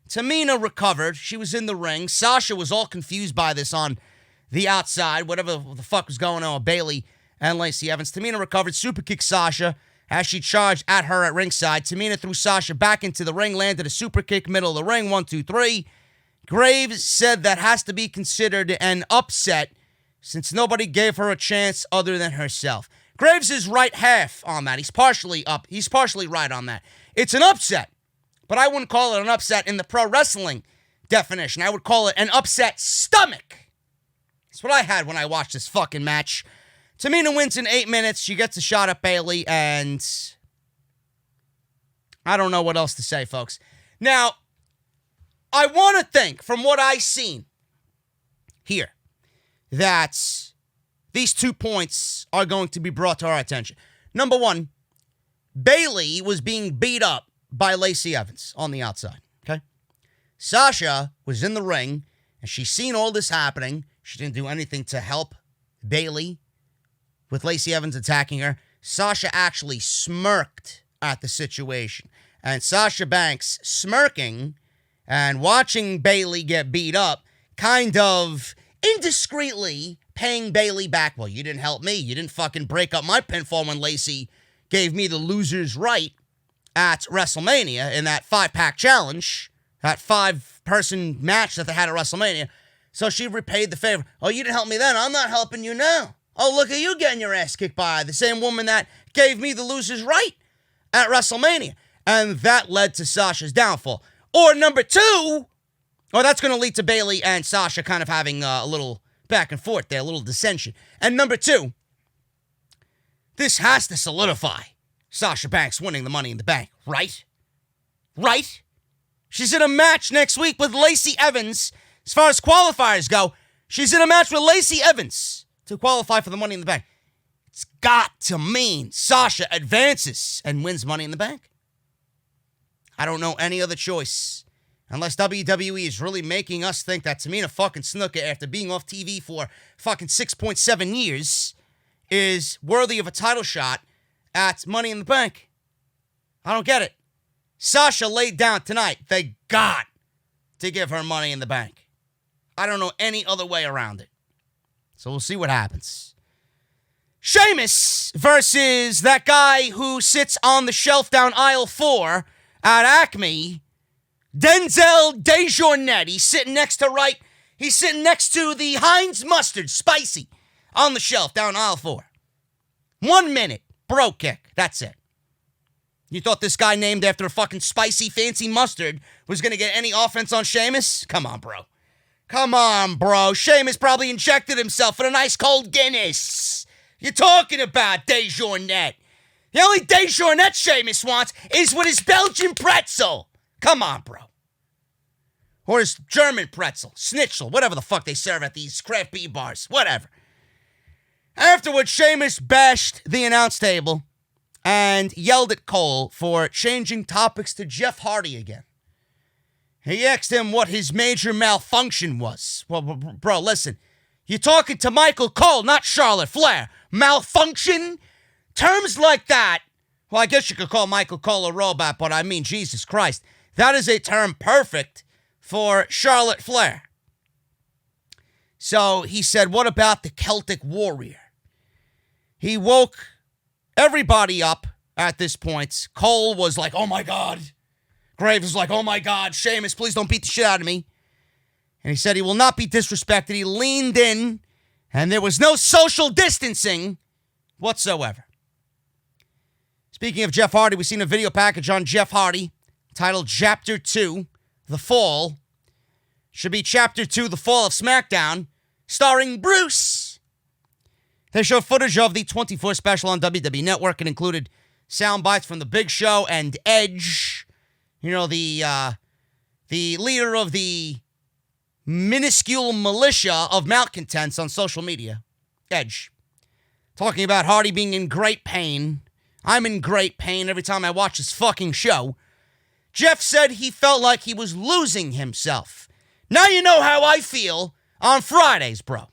Speaker 1: Tamina recovered. She was in the ring. Sasha was all confused by this on the outside, whatever the fuck was going on with Bayley and Lacey Evans. Tamina recovered, superkicked Sasha as she charged at her at ringside. Tamina threw Sasha back into the ring, landed a superkick, middle of the ring, 1, 2, 3. Graves said that has to be considered an upset since nobody gave her a chance other than herself. Graves is right half on that. He's partially up. He's partially right on that. It's an upset, but I wouldn't call it an upset in the pro wrestling definition. I would call it an upset stomach. That's what I had when I watched this fucking match. Tamina wins in 8 minutes. She gets a shot at Bayley, and I don't know what else to say, folks. Now, I want to think, from what I've seen here, that these 2 points are going to be brought to our attention. Number one, Bayley was being beat up by Lacey Evans on the outside, okay? Sasha was in the ring, and she's seen all this happening. She didn't do anything to help Bayley with Lacey Evans attacking her. Sasha actually smirked at the situation. And Sasha Banks smirking and watching Bayley get beat up, kind of indiscreetly paying Bayley back. Well, you didn't help me. You didn't fucking break up my pinfall when Lacey gave me the loser's right at WrestleMania in that 5-pack challenge, that 5-person match that they had at WrestleMania. So she repaid the favor. Oh, you didn't help me then. I'm not helping you now. Oh, look at you getting your ass kicked by the same woman that gave me the loser's right at WrestleMania. And that led to Sasha's downfall. Or number two, that's going to lead to Bayley and Sasha kind of having a little back and forth there, a little dissension. And number two, this has to solidify Sasha Banks winning the Money in the Bank, right? Right? She's in a match next week with Lacey Evans. As far as qualifiers go, she's in a match with Lacey Evans to qualify for the Money in the Bank. It's got to mean Sasha advances and wins Money in the Bank. I don't know any other choice. Unless WWE is really making us think that Tamina fucking Snuka, after being off TV for fucking 6.7 years, is worthy of a title shot at Money in the Bank. I don't get it. Sasha laid down tonight. They got to give her Money in the Bank. I don't know any other way around it. So we'll see what happens. Sheamus versus that guy who sits on the shelf down aisle 4 at Acme, Denzel DeJournette. He's sitting next to the Heinz mustard, spicy, on the shelf down aisle 4. 1 minute, bro kick. That's it. You thought this guy named after a fucking spicy, fancy mustard was going to get any offense on Sheamus? Come on, bro. Come on, bro. Sheamus probably injected himself with a nice cold Guinness. You're talking about DeJournette. The only DeJournette Sheamus wants is with his Belgian pretzel. Come on, bro. Or his German pretzel, schnitzel, whatever the fuck they serve at these craft beer bars. Whatever. Afterwards, Sheamus bashed the announce table and yelled at Cole for changing topics to Jeff Hardy again. He asked him what his major malfunction was. Well, bro, listen. You're talking to Michael Cole, not Charlotte Flair. Malfunction? Terms like that. Well, I guess you could call Michael Cole a robot, but I mean, Jesus Christ. That is a term perfect for Charlotte Flair. So he said, what about the Celtic Warrior? He woke everybody up at this point. Cole was like, oh my God. Graves was like, oh my God, Sheamus, please don't beat the shit out of me. And he said he will not be disrespected. He leaned in, and there was no social distancing whatsoever. Speaking of Jeff Hardy, we've seen a video package on Jeff Hardy titled Chapter 2, The Fall. Should be Chapter 2, The Fall of SmackDown, starring Bruce. They showed footage of the 24 special on WWE Network. It included sound bites from The Big Show and Edge. You know, the leader of the minuscule militia of malcontents on social media, Edge, talking about Hardy being in great pain. I'm in great pain every time I watch this fucking show. Jeff said he felt like he was losing himself. Now you know how I feel on Fridays, bro.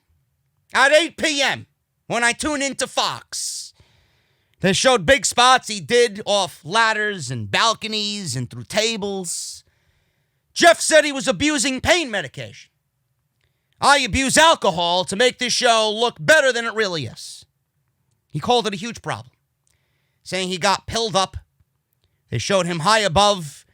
Speaker 1: At 8 p.m. when I tune into Fox. They showed big spots he did off ladders and balconies and through tables. Jeff said he was abusing pain medication. I abuse alcohol to make this show look better than it really is. He called it a huge problem, saying he got pilled up. They showed him high above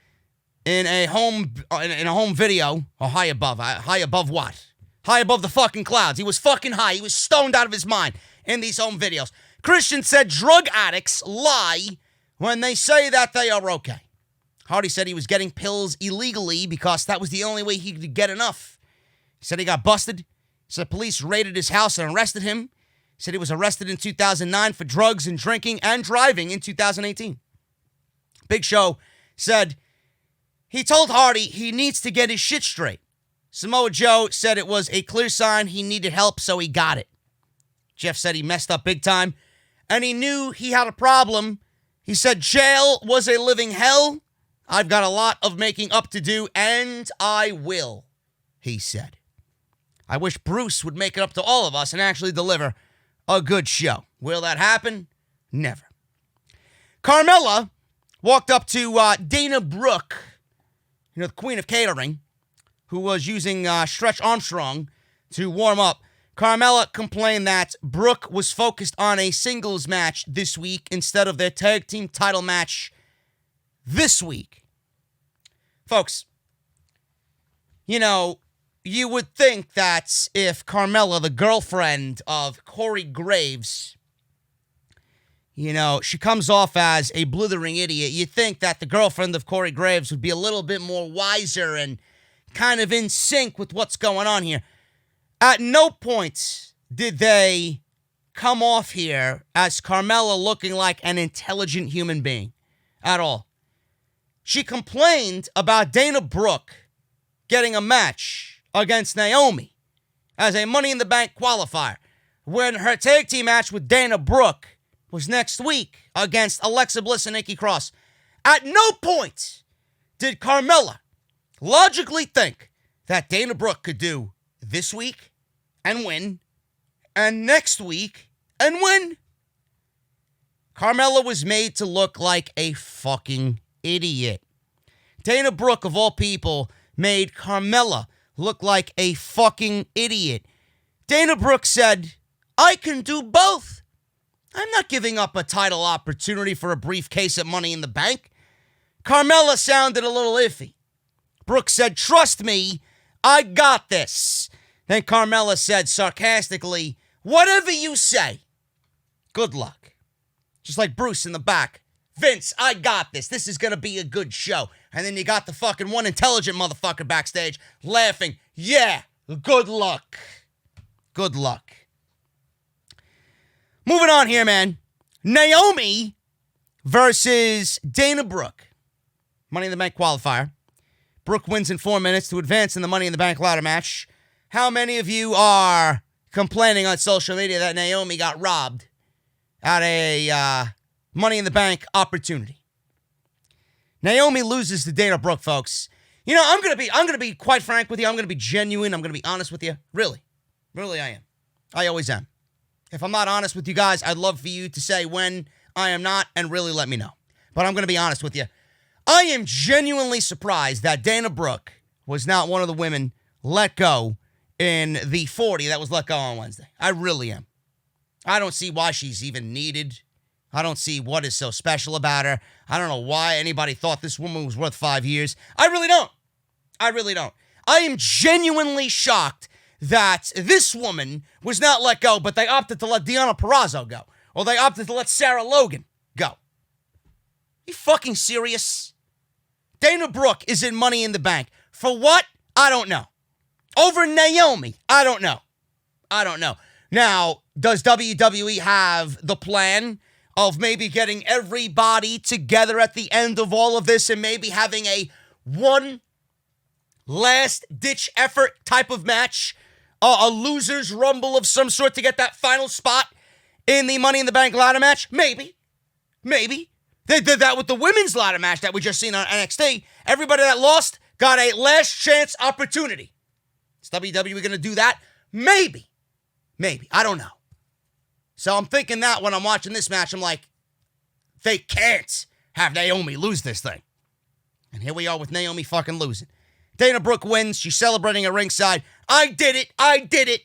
Speaker 1: in a home video. Or high above what? High above the fucking clouds. He was fucking high. He was stoned out of his mind in these home videos. Christian said drug addicts lie when they say that they are okay. Hardy said he was getting pills illegally because that was the only way he could get enough. He said he got busted. He said police raided his house and arrested him. He said he was arrested in 2009 for drugs and drinking and driving in 2018. Big Show said he told Hardy he needs to get his shit straight. Samoa Joe said it was a clear sign he needed help, so he got it. Jeff said he messed up big time, and he knew he had a problem. He said jail was a living hell. I've got a lot of making up to do, and I will, he said. I wish Bruce would make it up to all of us and actually deliver a good show. Will that happen? Never. Carmella walked up to Dana Brooke, the queen of catering, who was using Stretch Armstrong to warm up. Carmella complained that Brooke was focused on a singles match this week instead of their tag team title match this week. Folks, you would think that if Carmella, the girlfriend of Corey Graves, she comes off as a blithering idiot, you'd think that the girlfriend of Corey Graves would be a little bit more wiser and kind of in sync with what's going on here. At no point did they come off here as Carmella looking like an intelligent human being at all. She complained about Dana Brooke getting a match against Naomi as a Money in the Bank qualifier when her tag team match with Dana Brooke was next week against Alexa Bliss and Nikki Cross. At no point did Carmella logically think that Dana Brooke could do this week and win, and next week and win. Carmella was made to look like a fucking idiot. Dana Brooke, of all people, made Carmella look like a fucking idiot. Dana Brooke said, I can do both. I'm not giving up a title opportunity for a briefcase at Money in the Bank. Carmella sounded a little iffy. Brooke said, trust me, I got this. Then Carmella said sarcastically, whatever you say. Good luck. Just like Bruce in the back. Vince, I got this. This is going to be a good show. And then you got the fucking one intelligent motherfucker backstage laughing. Yeah, good luck. Good luck. Moving on here, man. Naomi versus Dana Brooke. Money in the Bank qualifier. Brooke wins in 4 minutes to advance in the Money in the Bank ladder match. How many of you are complaining on social media that Naomi got robbed at a Money in the Bank opportunity? Naomi loses to Dana Brooke, folks. I'm gonna be quite frank with you. I'm gonna be genuine. I'm gonna be honest with you. Really I am. I always am. If I'm not honest with you guys, I'd love for you to say when I am not and really let me know. But I'm gonna be honest with you. I am genuinely surprised that Dana Brooke was not one of the women let go in the 40 that was let go on Wednesday. I really am. I don't see why she's even needed. I don't see what is so special about her. I don't know why anybody thought this woman was worth 5 years. I really don't. I am genuinely shocked that this woman was not let go, but they opted to let Deonna Purrazzo go. Or they opted to let Sarah Logan go. You fucking serious? Dana Brooke is in Money in the Bank. For what? I don't know. Over Naomi? I don't know. Now, does WWE have the plan of maybe getting everybody together at the end of all of this and maybe having a one last-ditch effort type of match? A loser's rumble of some sort to get that final spot in the Money in the Bank ladder match? Maybe. They did that with the women's ladder match that we just seen on NXT. Everybody that lost got a last chance opportunity. Is WWE going to do that? Maybe. I don't know. So I'm thinking that when I'm watching this match, I'm like, they can't have Naomi lose this thing. And here we are with Naomi fucking losing. Dana Brooke wins. She's celebrating at ringside. I did it.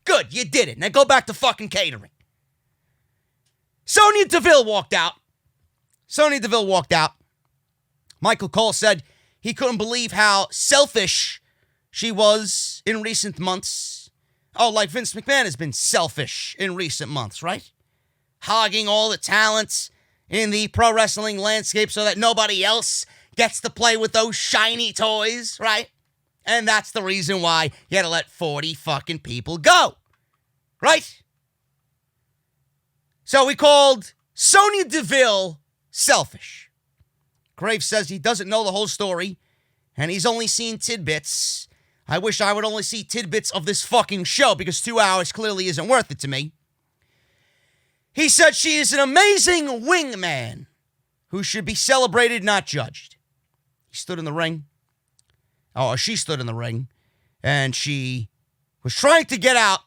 Speaker 1: Good, you did it. Now go back to fucking catering. Sonya Deville walked out. Michael Cole said he couldn't believe how selfish she was in recent months. Oh, like Vince McMahon has been selfish in recent months, right? Hogging all the talents in the pro wrestling landscape so that nobody else gets to play with those shiny toys, right? And that's the reason why you had to let 40 fucking people go, right? So we called Sonya Deville selfish. Graves says he doesn't know the whole story, and he's only seen tidbits. I wish I would only see tidbits of this fucking show, because 2 hours clearly isn't worth it to me. He said she is an amazing wingman who should be celebrated, not judged. He stood in the ring. She stood in the ring, and she was trying to get out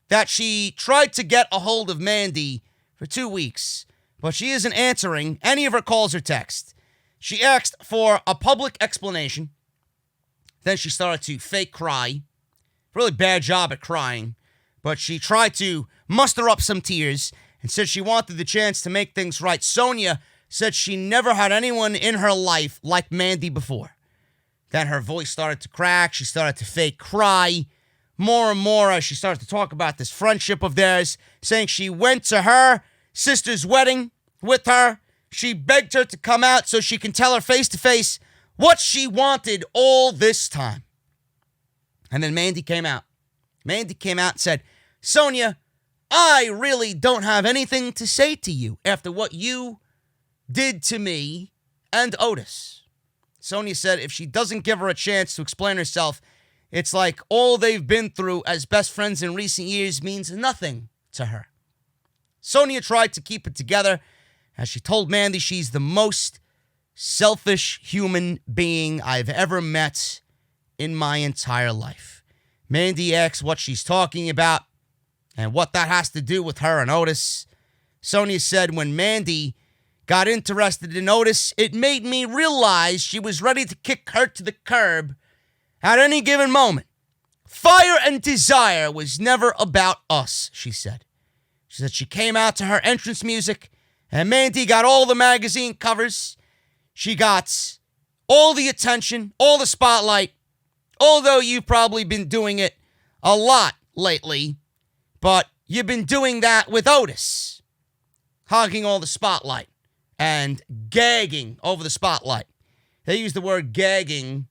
Speaker 1: that she tried to get a hold of Mandy for 2 weeks, but she isn't answering any of her calls or texts. She asked for a public explanation. Then she started to fake cry. Really bad job at crying, but she tried to muster up some tears and said she wanted the chance to make things right. Sonya said she never had anyone in her life like Mandy before. Then her voice started to crack. She started to fake cry. More and more as she started to talk about this friendship of theirs, saying she went to her sister's wedding with her. She begged her to come out so she can tell her face to face what she wanted all this time. And then Mandy came out. Mandy came out and said, Sonya, I really don't have anything to say to you after what you did to me and Otis. Sonya said if she doesn't give her a chance to explain herself, it's like all they've been through as best friends in recent years means nothing to her. Sonya tried to keep it together as she told Mandy she's the most selfish human being I've ever met in my entire life. Mandy asks what she's talking about and what that has to do with her and Otis. Sonya said when Mandy got interested in Otis, it made me realize she was ready to kick her to the curb at any given moment. Fire and desire was never about us, she said. She said she came out to her entrance music, and Mandy got all the magazine covers. She got all the attention, all the spotlight, although you've probably been doing it a lot lately, but you've been doing that with Otis, hogging all the spotlight and gagging over the spotlight. They use the word gagging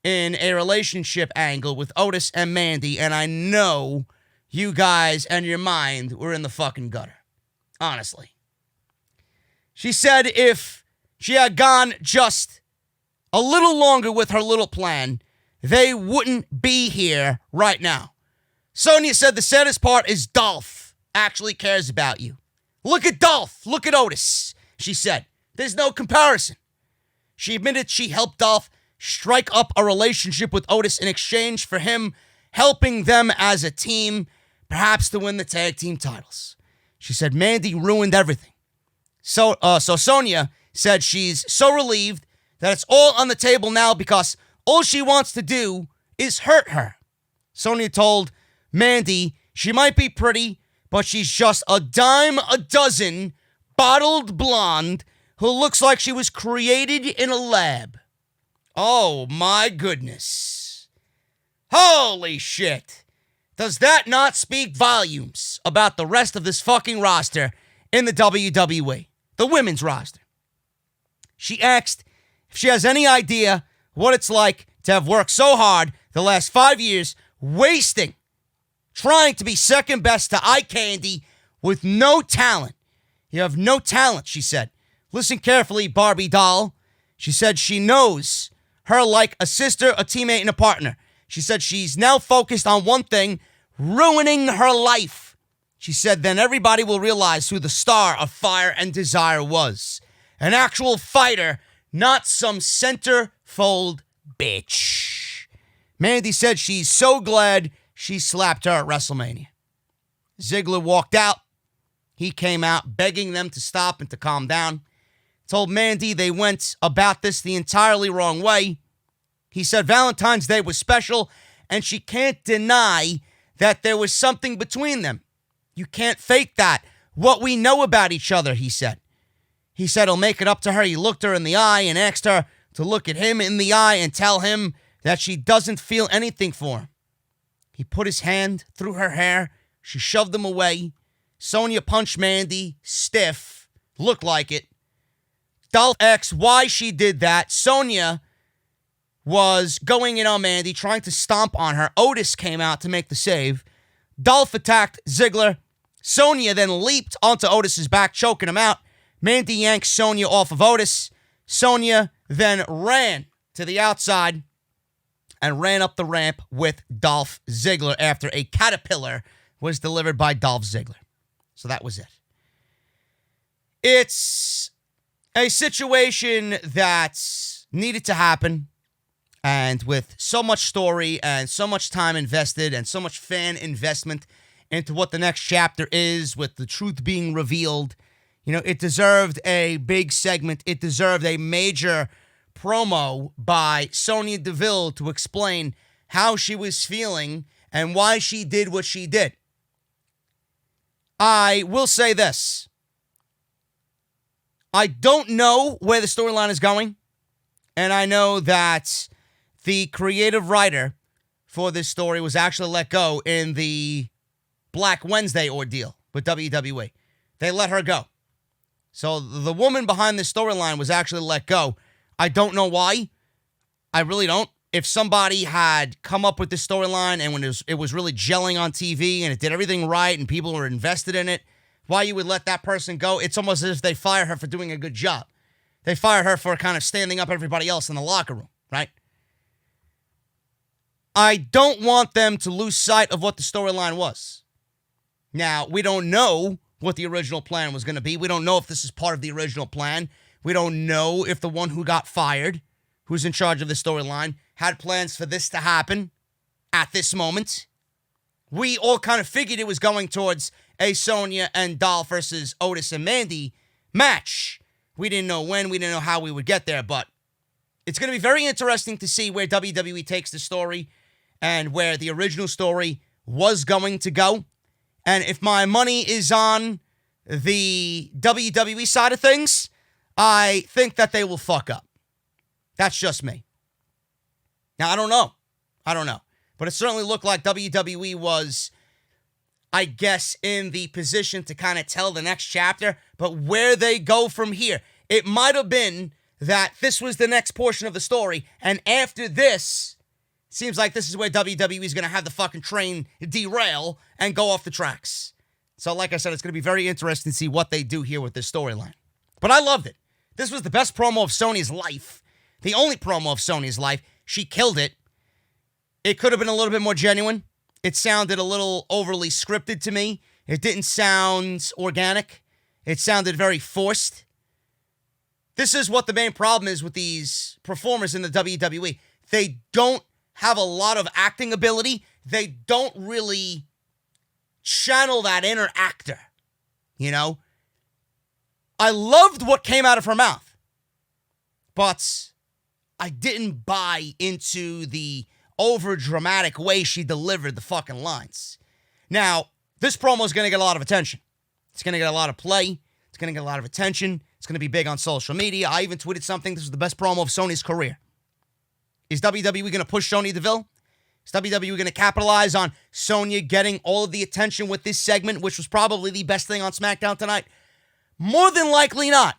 Speaker 1: in a relationship angle with Otis and Mandy, and I know you guys and your mind were in the fucking gutter. Honestly. She said if she had gone just a little longer with her little plan, they wouldn't be here right now. Sonya said the saddest part is Dolph actually cares about you. Look at Dolph. Look at Otis, she said. There's no comparison. She admitted she helped Dolph strike up a relationship with Otis in exchange for him helping them as a team, perhaps to win the tag team titles. She said Mandy ruined everything. So Sonya said she's so relieved that it's all on the table now because all she wants to do is hurt her. Sonya told Mandy she might be pretty, but she's just a dime a dozen bottled blonde who looks like she was created in a lab. Oh my goodness. Holy shit. Does that not speak volumes about the rest of this fucking roster in the WWE? The women's roster. She asked if she has any idea what it's like to have worked so hard the last 5 years, trying to be second best to eye candy with no talent. You have no talent, she said. Listen carefully, Barbie doll. She said she knows her like a sister, a teammate, and a partner. She said she's now focused on one thing, ruining her life. She said then everybody will realize who the star of Fire and Desire was. An actual fighter, not some centerfold bitch. Mandy said she's so glad she slapped her at WrestleMania. Ziggler walked out. He came out begging them to stop and to calm down. Told Mandy they went about this the entirely wrong way. He said Valentine's Day was special, and she can't deny that there was something between them. You can't fake that. What we know about each other, he said. He said he'll make it up to her. He looked her in the eye and asked her to look at him in the eye and tell him that she doesn't feel anything for him. He put his hand through her hair. She shoved him away. Sonya punched Mandy, stiff, looked like it. Dolph asked why she did that. Sonya was going in on Mandy, trying to stomp on her. Otis came out to make the save. Dolph attacked Ziggler. Sonya then leaped onto Otis's back, choking him out. Mandy yanked Sonya off of Otis. Sonya then ran to the outside and ran up the ramp with Dolph Ziggler after a caterpillar was delivered by Dolph Ziggler. So that was it. It's a situation that needed to happen, and with so much story and so much time invested and so much fan investment into what the next chapter is, with the truth being revealed, it deserved a big segment. It deserved a major promo by Sonya Deville to explain how she was feeling and why she did what she did. I will say this. I don't know where the storyline is going, and I know that the creative writer for this story was actually let go in the Black Wednesday ordeal with WWE. They let her go. So the woman behind this storyline was actually let go. I don't know why. I really don't. If somebody had come up with this storyline and when it was really gelling on TV and it did everything right and people were invested in it, why you would let that person go? It's almost as if they fire her for doing a good job. They fire her for kind of standing up everybody else in the locker room, right? I don't want them to lose sight of what the storyline was. Now, we don't know what the original plan was going to be. We don't know if this is part of the original plan. We don't know if the one who got fired, who's in charge of the storyline, had plans for this to happen at this moment. We all kind of figured it was going towards a Sonya and Dolph versus Otis and Mandy match. We didn't know when, we didn't know how we would get there, but it's going to be very interesting to see where WWE takes the story and where the original story was going to go. And if my money is on the WWE side of things, I think that they will fuck up. That's just me. Now, I don't know. But it certainly looked like WWE was, I guess, in the position to kind of tell the next chapter. But where they go from here, it might have been that this was the next portion of the story. And after this, seems like this is where WWE is going to have the fucking train derail and go off the tracks. So like I said, it's going to be very interesting to see what they do here with this storyline. But I loved it. This was the best promo of Sonya's life. The only promo of Sonya's life. She killed it. It could have been a little bit more genuine. It sounded a little overly scripted to me. It didn't sound organic. It sounded very forced. This is what the main problem is with these performers in the WWE. They don't have a lot of acting ability. They don't really channel that inner actor. I loved what came out of her mouth, but I didn't buy into the over-dramatic way she delivered the fucking lines. Now, this promo is going to get a lot of attention. It's going to get a lot of play. It's going to get a lot of attention. It's going to be big on social media. I even tweeted something. This was the best promo of Sonya's career. Is WWE going to push Sonya Deville? Is WWE going to capitalize on Sonya getting all of the attention with this segment, which was probably the best thing on SmackDown tonight? More than likely not.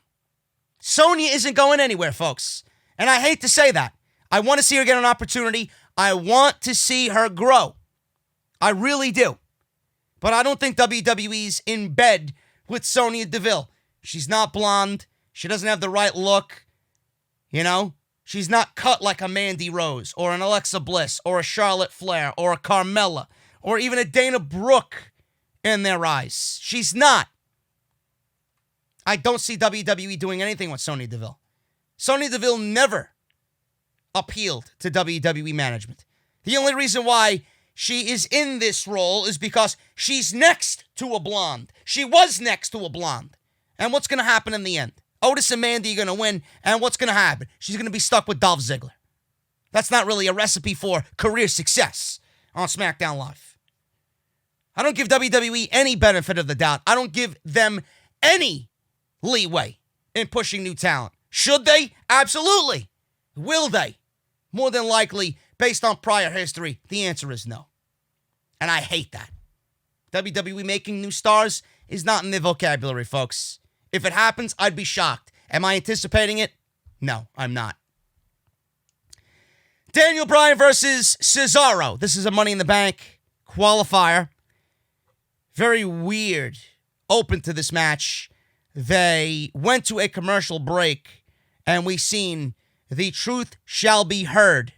Speaker 1: Sonya isn't going anywhere, folks. And I hate to say that. I want to see her get an opportunity. I want to see her grow. I really do. But I don't think WWE's in bed with Sonya Deville. She's not blonde. She doesn't have the right look. You know? She's not cut like a Mandy Rose or an Alexa Bliss or a Charlotte Flair or a Carmella or even a Dana Brooke in their eyes. She's not. I don't see WWE doing anything with Sonya Deville. Sonya Deville never appealed to WWE management. The only reason why she is in this role is because she's next to a blonde. She was next to a blonde. And what's going to happen in the end? Otis and Mandy are going to win, and what's going to happen? She's going to be stuck with Dolph Ziggler. That's not really a recipe for career success on SmackDown Live. I don't give WWE any benefit of the doubt. I don't give them any leeway in pushing new talent. Should they? Absolutely. Will they? More than likely, based on prior history, the answer is no. And I hate that. WWE making new stars is not in their vocabulary, folks. If it happens, I'd be shocked. Am I anticipating it? No, I'm not. Daniel Bryan versus Cesaro. This is a Money in the Bank qualifier. Very weird open to this match. They went to a commercial break, and we seen the truth shall be heard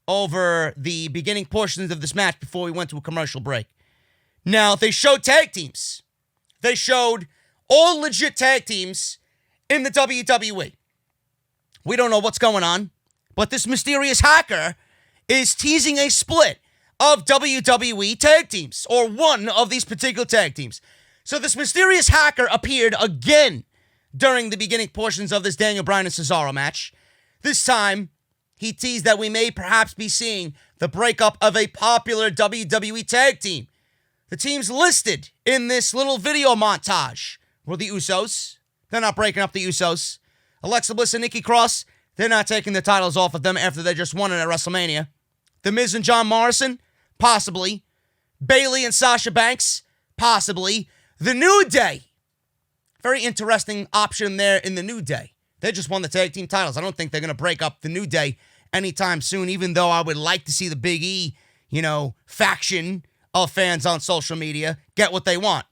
Speaker 1: over the beginning portions of this match before we went to a commercial break. Now, they showed tag teams. They showed all legit tag teams in the WWE. We don't know what's going on, but this mysterious hacker is teasing a split of WWE tag teams, or one of these particular tag teams. So this mysterious hacker appeared again during the beginning portions of this Daniel Bryan and Cesaro match. This time, he teased that we may perhaps be seeing the breakup of a popular WWE tag team. The teams listed in this little video montage were the Usos. They're not breaking up the Usos. Alexa Bliss and Nikki Cross, they're not taking the titles off of them after they just won it at WrestleMania. The Miz and John Morrison, possibly. Bayley and Sasha Banks, possibly. The New Day, very interesting option there in the New Day. They just won the tag team titles. I don't think they're going to break up the New Day anytime soon, even though I would like to see the Big E, faction of fans on social media get what they want.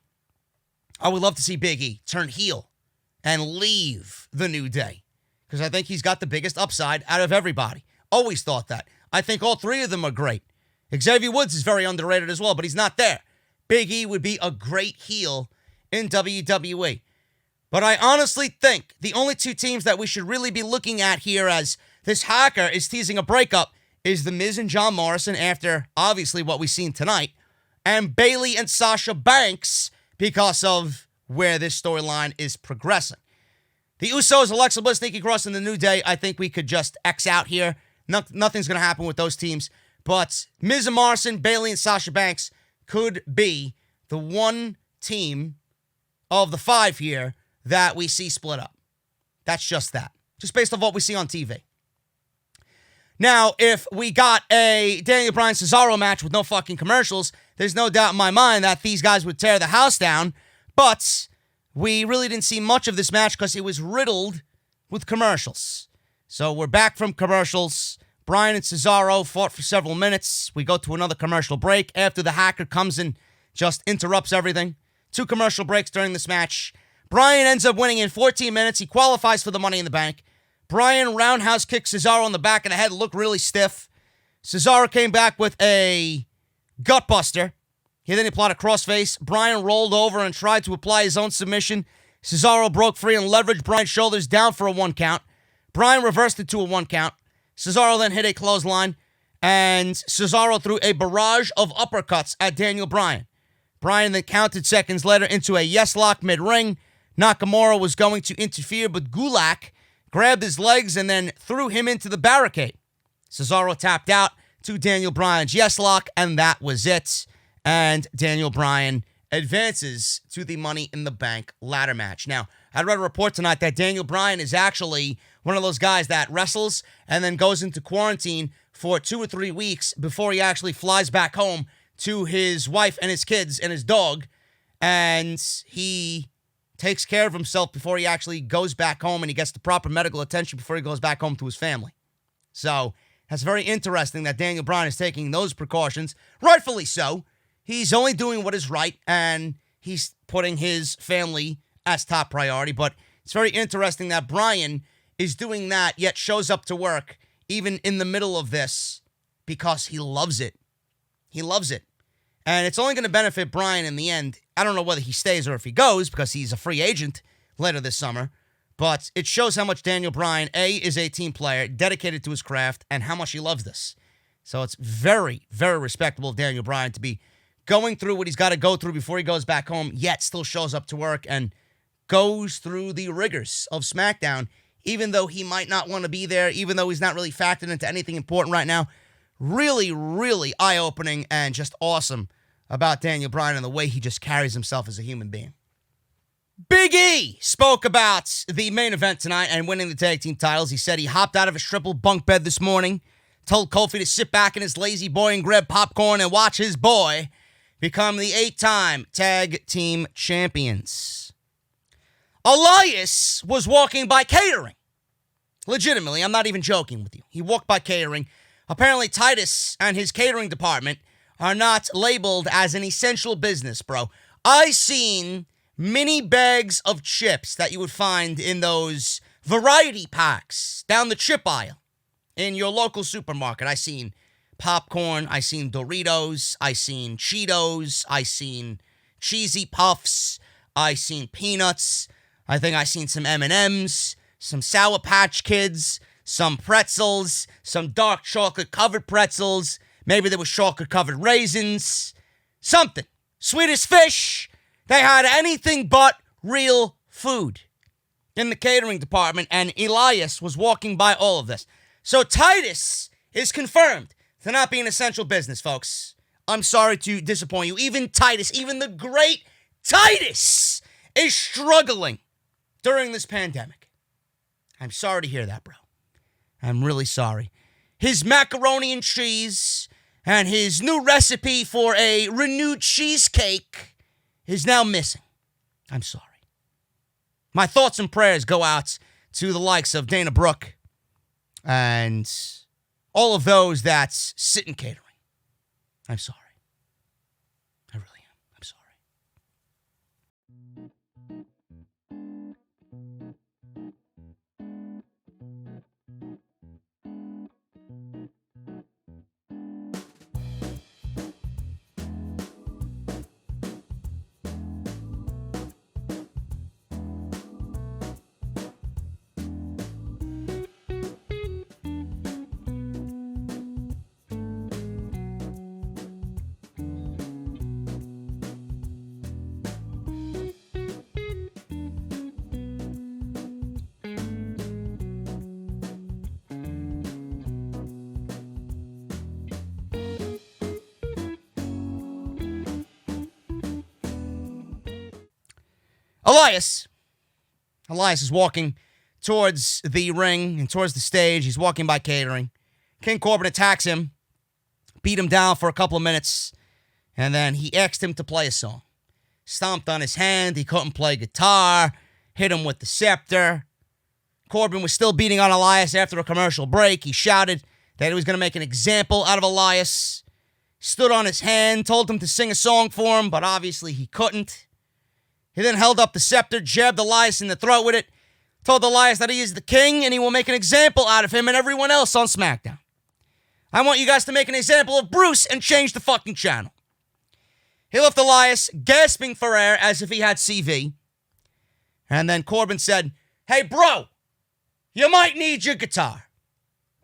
Speaker 1: I would love to see Big E turn heel and leave the New Day, because I think he's got the biggest upside out of everybody. Always thought that. I think all three of them are great. Xavier Woods is very underrated as well, but he's not there. Big E would be a great heel in WWE. But I honestly think the only two teams that we should really be looking at here as this hacker is teasing a breakup is The Miz and John Morrison, after obviously what we've seen tonight, and Bayley and Sasha Banks because of where this storyline is progressing. The Usos, Alexa Bliss, Nikki Cross, and the New Day, I think we could just X out here. Nothing's going to happen with those teams. But Miz and Morrison, Bayley, and Sasha Banks could be the one team of the five here that we see split up. That's just that. Just based on what we see on TV. Now, if we got a Daniel Bryan Cesaro match with no fucking commercials, there's no doubt in my mind that these guys would tear the house down. But we really didn't see much of this match because it was riddled with commercials. So we're back from commercials. Bryan and Cesaro fought for several minutes. We go to another commercial break after the hacker comes and just interrupts everything. 2 commercial breaks during this match. Bryan ends up winning in 14 minutes. He qualifies for the Money in the Bank. Bryan roundhouse kicked Cesaro in the back of the head. Looked really stiff. Cesaro came back with a gutbuster. He then applied a crossface. Bryan rolled over and tried to apply his own submission. Cesaro broke free and leveraged Bryan's shoulders down for a 1 count. Bryan reversed it to a 1 count. Cesaro then hit a clothesline, and Cesaro threw a barrage of uppercuts at Daniel Bryan. Bryan then counted seconds later into a yes lock mid-ring. Nakamura was going to interfere, but Gulak grabbed his legs and then threw him into the barricade. Cesaro tapped out to Daniel Bryan's yes lock, and that was it. And Daniel Bryan advances to the Money in the Bank ladder match. Now, I read a report tonight that Daniel Bryan is actually one of those guys that wrestles and then goes into quarantine for 2 or 3 weeks before he actually flies back home to his wife and his kids and his dog. And he takes care of himself before he actually goes back home and he gets the proper medical attention before he goes back home to his family. So that's very interesting that Daniel Bryan is taking those precautions. Rightfully so. He's only doing what is right, and he's putting his family as top priority. But it's very interesting that Bryan is doing that, yet shows up to work even in the middle of this because he loves it. He loves it. And it's only going to benefit Bryan in the end. I don't know whether he stays or if he goes because he's a free agent later this summer. But it shows how much Daniel Bryan, A, is a team player, dedicated to his craft, and how much he loves this. So it's very, very respectable of Daniel Bryan to be going through what he's got to go through before he goes back home, yet still shows up to work and goes through the rigors of SmackDown, even though he might not want to be there, even though he's not really factored into anything important right now. Really, really eye-opening and just awesome about Daniel Bryan and the way he just carries himself as a human being. Big E spoke about the main event tonight and winning the tag team titles. He said he hopped out of his triple bunk bed this morning, told Kofi to sit back in his lazy boy and grab popcorn and watch his boy become the 8-time tag team champions. Elias was walking by catering. Legitimately, I'm not even joking with you. He walked by catering. Apparently, Titus and his catering department are not labeled as an essential business, bro. I seen mini bags of chips that you would find in those variety packs down the chip aisle in your local supermarket. I seen popcorn, I seen Doritos, I seen Cheetos, I seen Cheesy Puffs, I seen peanuts, I think I seen some M&Ms, some Sour Patch Kids, some pretzels, some dark chocolate covered pretzels, maybe there was chocolate covered raisins, something. Sweet as fish. They had anything but real food in the catering department, and Elias was walking by all of this. So Titus is confirmed to not be an essential business, folks. I'm sorry to disappoint you. Even Titus, even the great Titus, is struggling during this pandemic. I'm sorry to hear that, bro. I'm really sorry. His macaroni and cheese and his new recipe for a renewed cheesecake is now missing. I'm sorry. My thoughts and prayers go out to the likes of Dana Brooke and all of those that sit in catering. I'm sorry. I really am. I'm sorry. Elias is walking towards the ring and towards the stage. He's walking by catering. King Corbin attacks him, beat him down for a couple of minutes, and then he asked him to play a song. Stomped on his hand. He couldn't play guitar. Hit him with the scepter. Corbin was still beating on Elias after a commercial break. He shouted that he was going to make an example out of Elias. Stood on his hand, told him to sing a song for him, but obviously he couldn't. He then held up the scepter, jabbed Elias in the throat with it, told Elias that he is the king and he will make an example out of him and everyone else on SmackDown. I want you guys to make an example of Bruce and change the fucking channel. He left Elias gasping for air as if he had CV. And then Corbin said, "Hey, bro, you might need your guitar."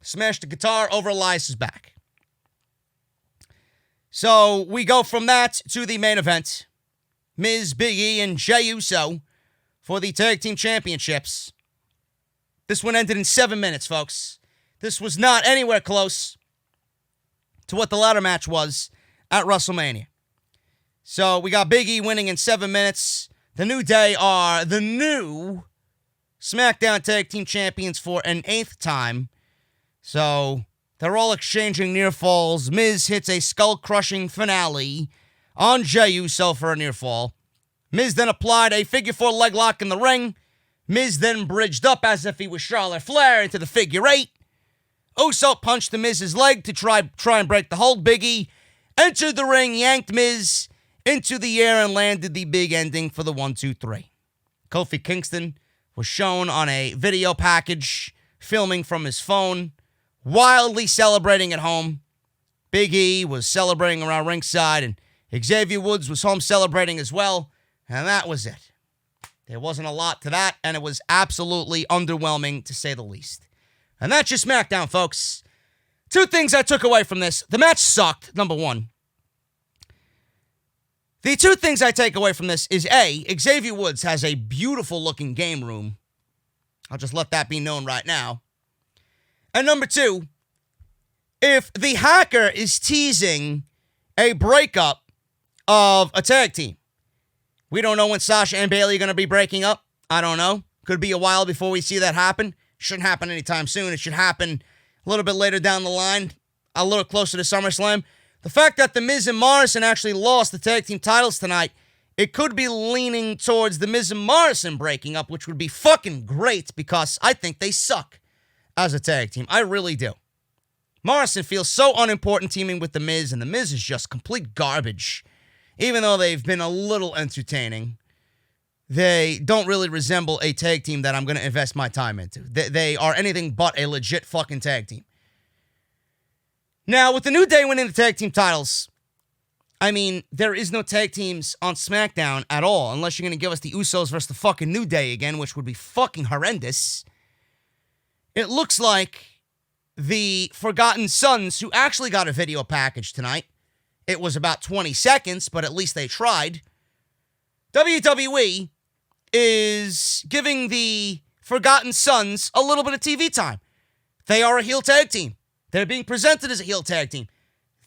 Speaker 1: Smashed the guitar over Elias's back. So we go from that to the main event. Miz, Big E, and Jey Uso for the Tag Team Championships. This one ended in 7 minutes, folks. This was not anywhere close to what the ladder match was at WrestleMania. So we got Big E winning in 7 minutes. The New Day are the new SmackDown Tag Team Champions for an 8th time. So they're all exchanging near falls. Miz hits a skull-crushing finale on Jey Uso for a near fall. Miz then applied a figure 4 leg lock in the ring. Miz then bridged up as if he was Charlotte Flair into the figure 8. Uso punched the Miz's leg to try and break the hold. Big E entered the ring, yanked Miz into the air, and landed the big ending for the 1-2-3. Kofi Kingston was shown on a video package, filming from his phone, wildly celebrating at home. Big E was celebrating around ringside, and Xavier Woods was home celebrating as well, and that was it. There wasn't a lot to that, and it was absolutely underwhelming, to say the least. And that's just SmackDown, folks. 2 things I took away from this. The match sucked, number 1. The 2 things I take away from this is, A, Xavier Woods has a beautiful-looking game room. I'll just let that be known right now. And number 2, if the hacker is teasing a breakup of a tag team, we don't know when Sasha and Bayley are going to be breaking up. I don't know. Could be a while before we see that happen. Shouldn't happen anytime soon. It should happen a little bit later down the line, a little closer to SummerSlam. The fact that The Miz and Morrison actually lost the tag team titles tonight, it could be leaning towards The Miz and Morrison breaking up, which would be fucking great because I think they suck as a tag team. I really do. Morrison feels so unimportant teaming with The Miz, and The Miz is just complete garbage. Even though they've been a little entertaining, they don't really resemble a tag team that I'm going to invest my time into. They are anything but a legit fucking tag team. Now, with the New Day winning the tag team titles, I mean, there is no tag teams on SmackDown at all, unless you're going to give us the Usos versus the fucking New Day again, which would be fucking horrendous. It looks like the Forgotten Sons, who actually got a video package tonight. It was about 20 seconds, but at least they tried. WWE is giving the Forgotten Sons a little bit of TV time. They are a heel tag team. They're being presented as a heel tag team.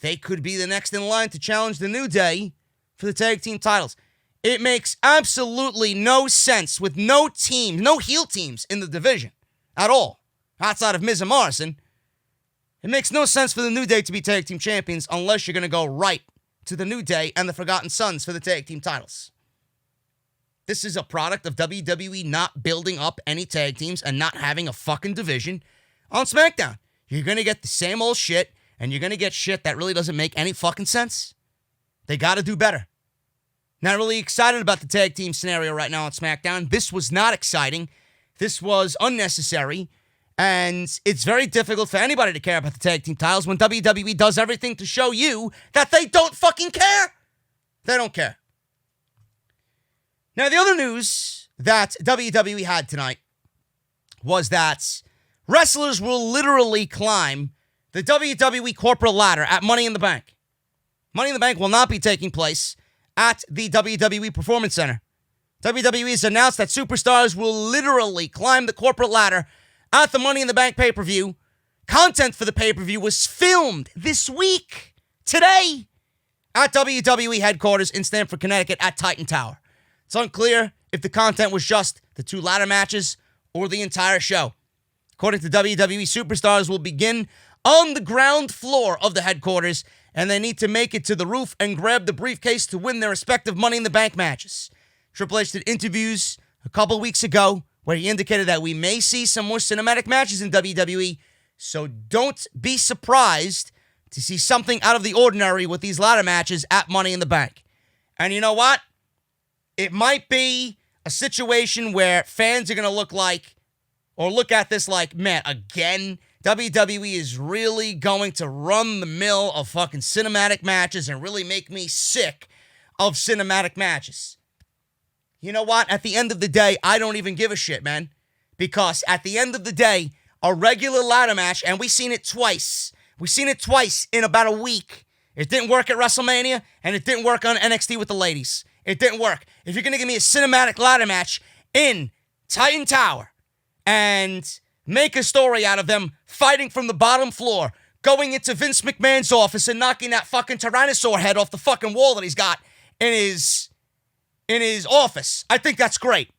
Speaker 1: They could be the next in line to challenge the New Day for the tag team titles. It makes absolutely no sense with no team, no heel teams in the division at all, outside of Miz and Morrison. It makes no sense for the New Day to be tag team champions unless you're going to go right to the New Day and the Forgotten Sons for the tag team titles. This is a product of WWE not building up any tag teams and not having a fucking division on SmackDown. You're going to get the same old shit, and you're going to get shit that really doesn't make any fucking sense. They got to do better. Not really excited about the tag team scenario right now on SmackDown. This was not exciting. This was unnecessary. And it's very difficult for anybody to care about the tag team titles when WWE does everything to show you that they don't fucking care. They don't care. Now, the other news that WWE had tonight was that wrestlers will literally climb the WWE corporate ladder at Money in the Bank. Money in the Bank will not be taking place at the WWE Performance Center. WWE has announced that superstars will literally climb the corporate ladder at the Money in the Bank pay-per-view. Content for the pay-per-view was filmed this week, today, at WWE headquarters in Stamford, Connecticut at Titan Tower. It's unclear if the content was just the 2 ladder matches or the entire show. According to WWE, superstars will begin on the ground floor of the headquarters, and they need to make it to the roof and grab the briefcase to win their respective Money in the Bank matches. Triple H did interviews a couple weeks ago where he indicated that we may see some more cinematic matches in WWE, so don't be surprised to see something out of the ordinary with these ladder matches at Money in the Bank. And you know what? It might be a situation where fans are going to look at this like, man, again, WWE is really going to run the mill of fucking cinematic matches and really make me sick of cinematic matches. You know what? At the end of the day, I don't even give a shit, man. Because at the end of the day, a regular ladder match, and we've seen it twice. We've seen it twice in about a week. It didn't work at WrestleMania, and it didn't work on NXT with the ladies. It didn't work. If you're going to give me a cinematic ladder match in Titan Tower and make a story out of them fighting from the bottom floor, going into Vince McMahon's office and knocking that fucking Tyrannosaur head off the fucking wall that he's got in his office, I think that's great.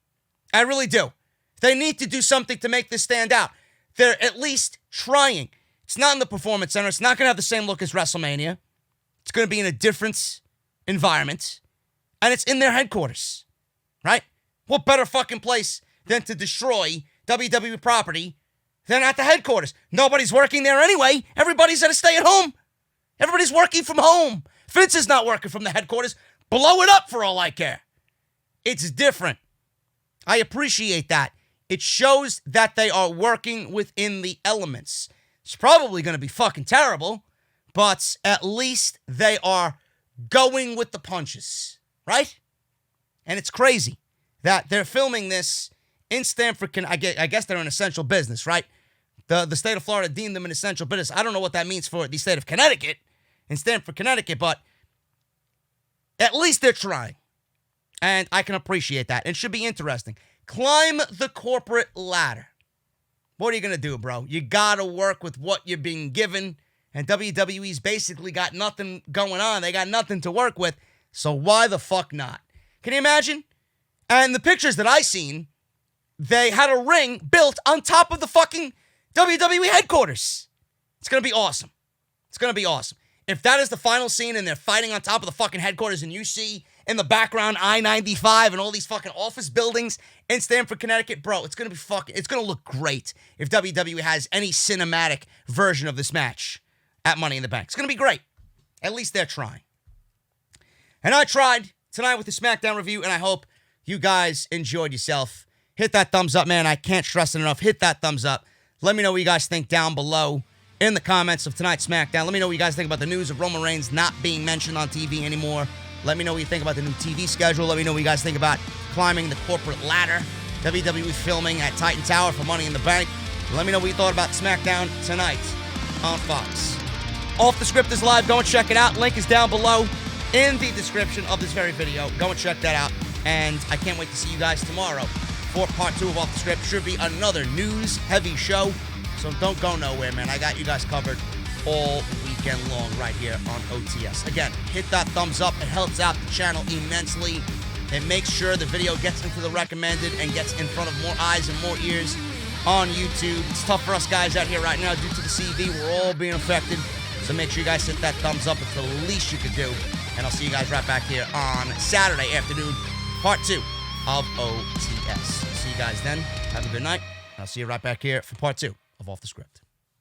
Speaker 1: I really do. They need to do something to make this stand out. They're at least trying. It's not in the Performance Center. It's not going to have the same look as WrestleMania. It's going to be in a different environment. And it's in their headquarters. right? What better fucking place than to destroy WWE property than at the headquarters? Nobody's working there anyway. Everybody's at a stay at home. Everybody's working from home. Vince is not working from the headquarters. Blow it up for all I care. It's different. I appreciate that. It shows that they are working within the elements. It's probably going to be fucking terrible, but at least they are going with the punches, right? And it's crazy that they're filming this in Stamford. I guess they're an essential business, right? The state of Florida deemed them an essential business. I don't know what that means for the state of Connecticut, in Stamford, Connecticut, but at least they're trying. And I can appreciate that. It should be interesting. Climb the corporate ladder. What are you going to do, bro? You got to work with what you're being given. And WWE's basically got nothing going on. They got nothing to work with. So why the fuck not? Can you imagine? And the pictures that I seen, they had a ring built on top of the fucking WWE headquarters. It's going to be awesome. It's going to be awesome. If that is the final scene and they're fighting on top of the fucking headquarters and you see in the background I-95 and all these fucking office buildings in Stamford, Connecticut, bro, it's going to look great if WWE has any cinematic version of this match at Money in the Bank. It's going to be great. At least they're trying. And I tried tonight with the SmackDown review, and I hope you guys enjoyed yourself. Hit that thumbs up, man. I can't stress it enough. Hit that thumbs up. Let me know what you guys think down below in the comments of tonight's SmackDown. Let me know what you guys think about the news of Roman Reigns not being mentioned on TV anymore. Let me know what you think about the new TV schedule. Let me know what you guys think about climbing the corporate ladder. WWE filming at Titan Tower for Money in the Bank. Let me know what you thought about SmackDown tonight on Fox. Off the Script is live. Go and check it out. Link is down below in the description of this very video. Go and check that out. And I can't wait to see you guys tomorrow for part 2 of Off the Script. Should be another news-heavy show. So don't go nowhere, man. I got you guys covered all weekend long right here on OTS. Again, hit that thumbs up. It helps out the channel immensely. It makes sure the video gets into the recommended and gets in front of more eyes and more ears on YouTube. It's tough for us guys out here right now due to the CV. We're all being affected. So make sure you guys hit that thumbs up. It's the least you could do. And I'll see you guys right back here on Saturday afternoon, part 2 of OTS. See you guys then. Have a good night. I'll see you right back here for part 2 of Off the Script.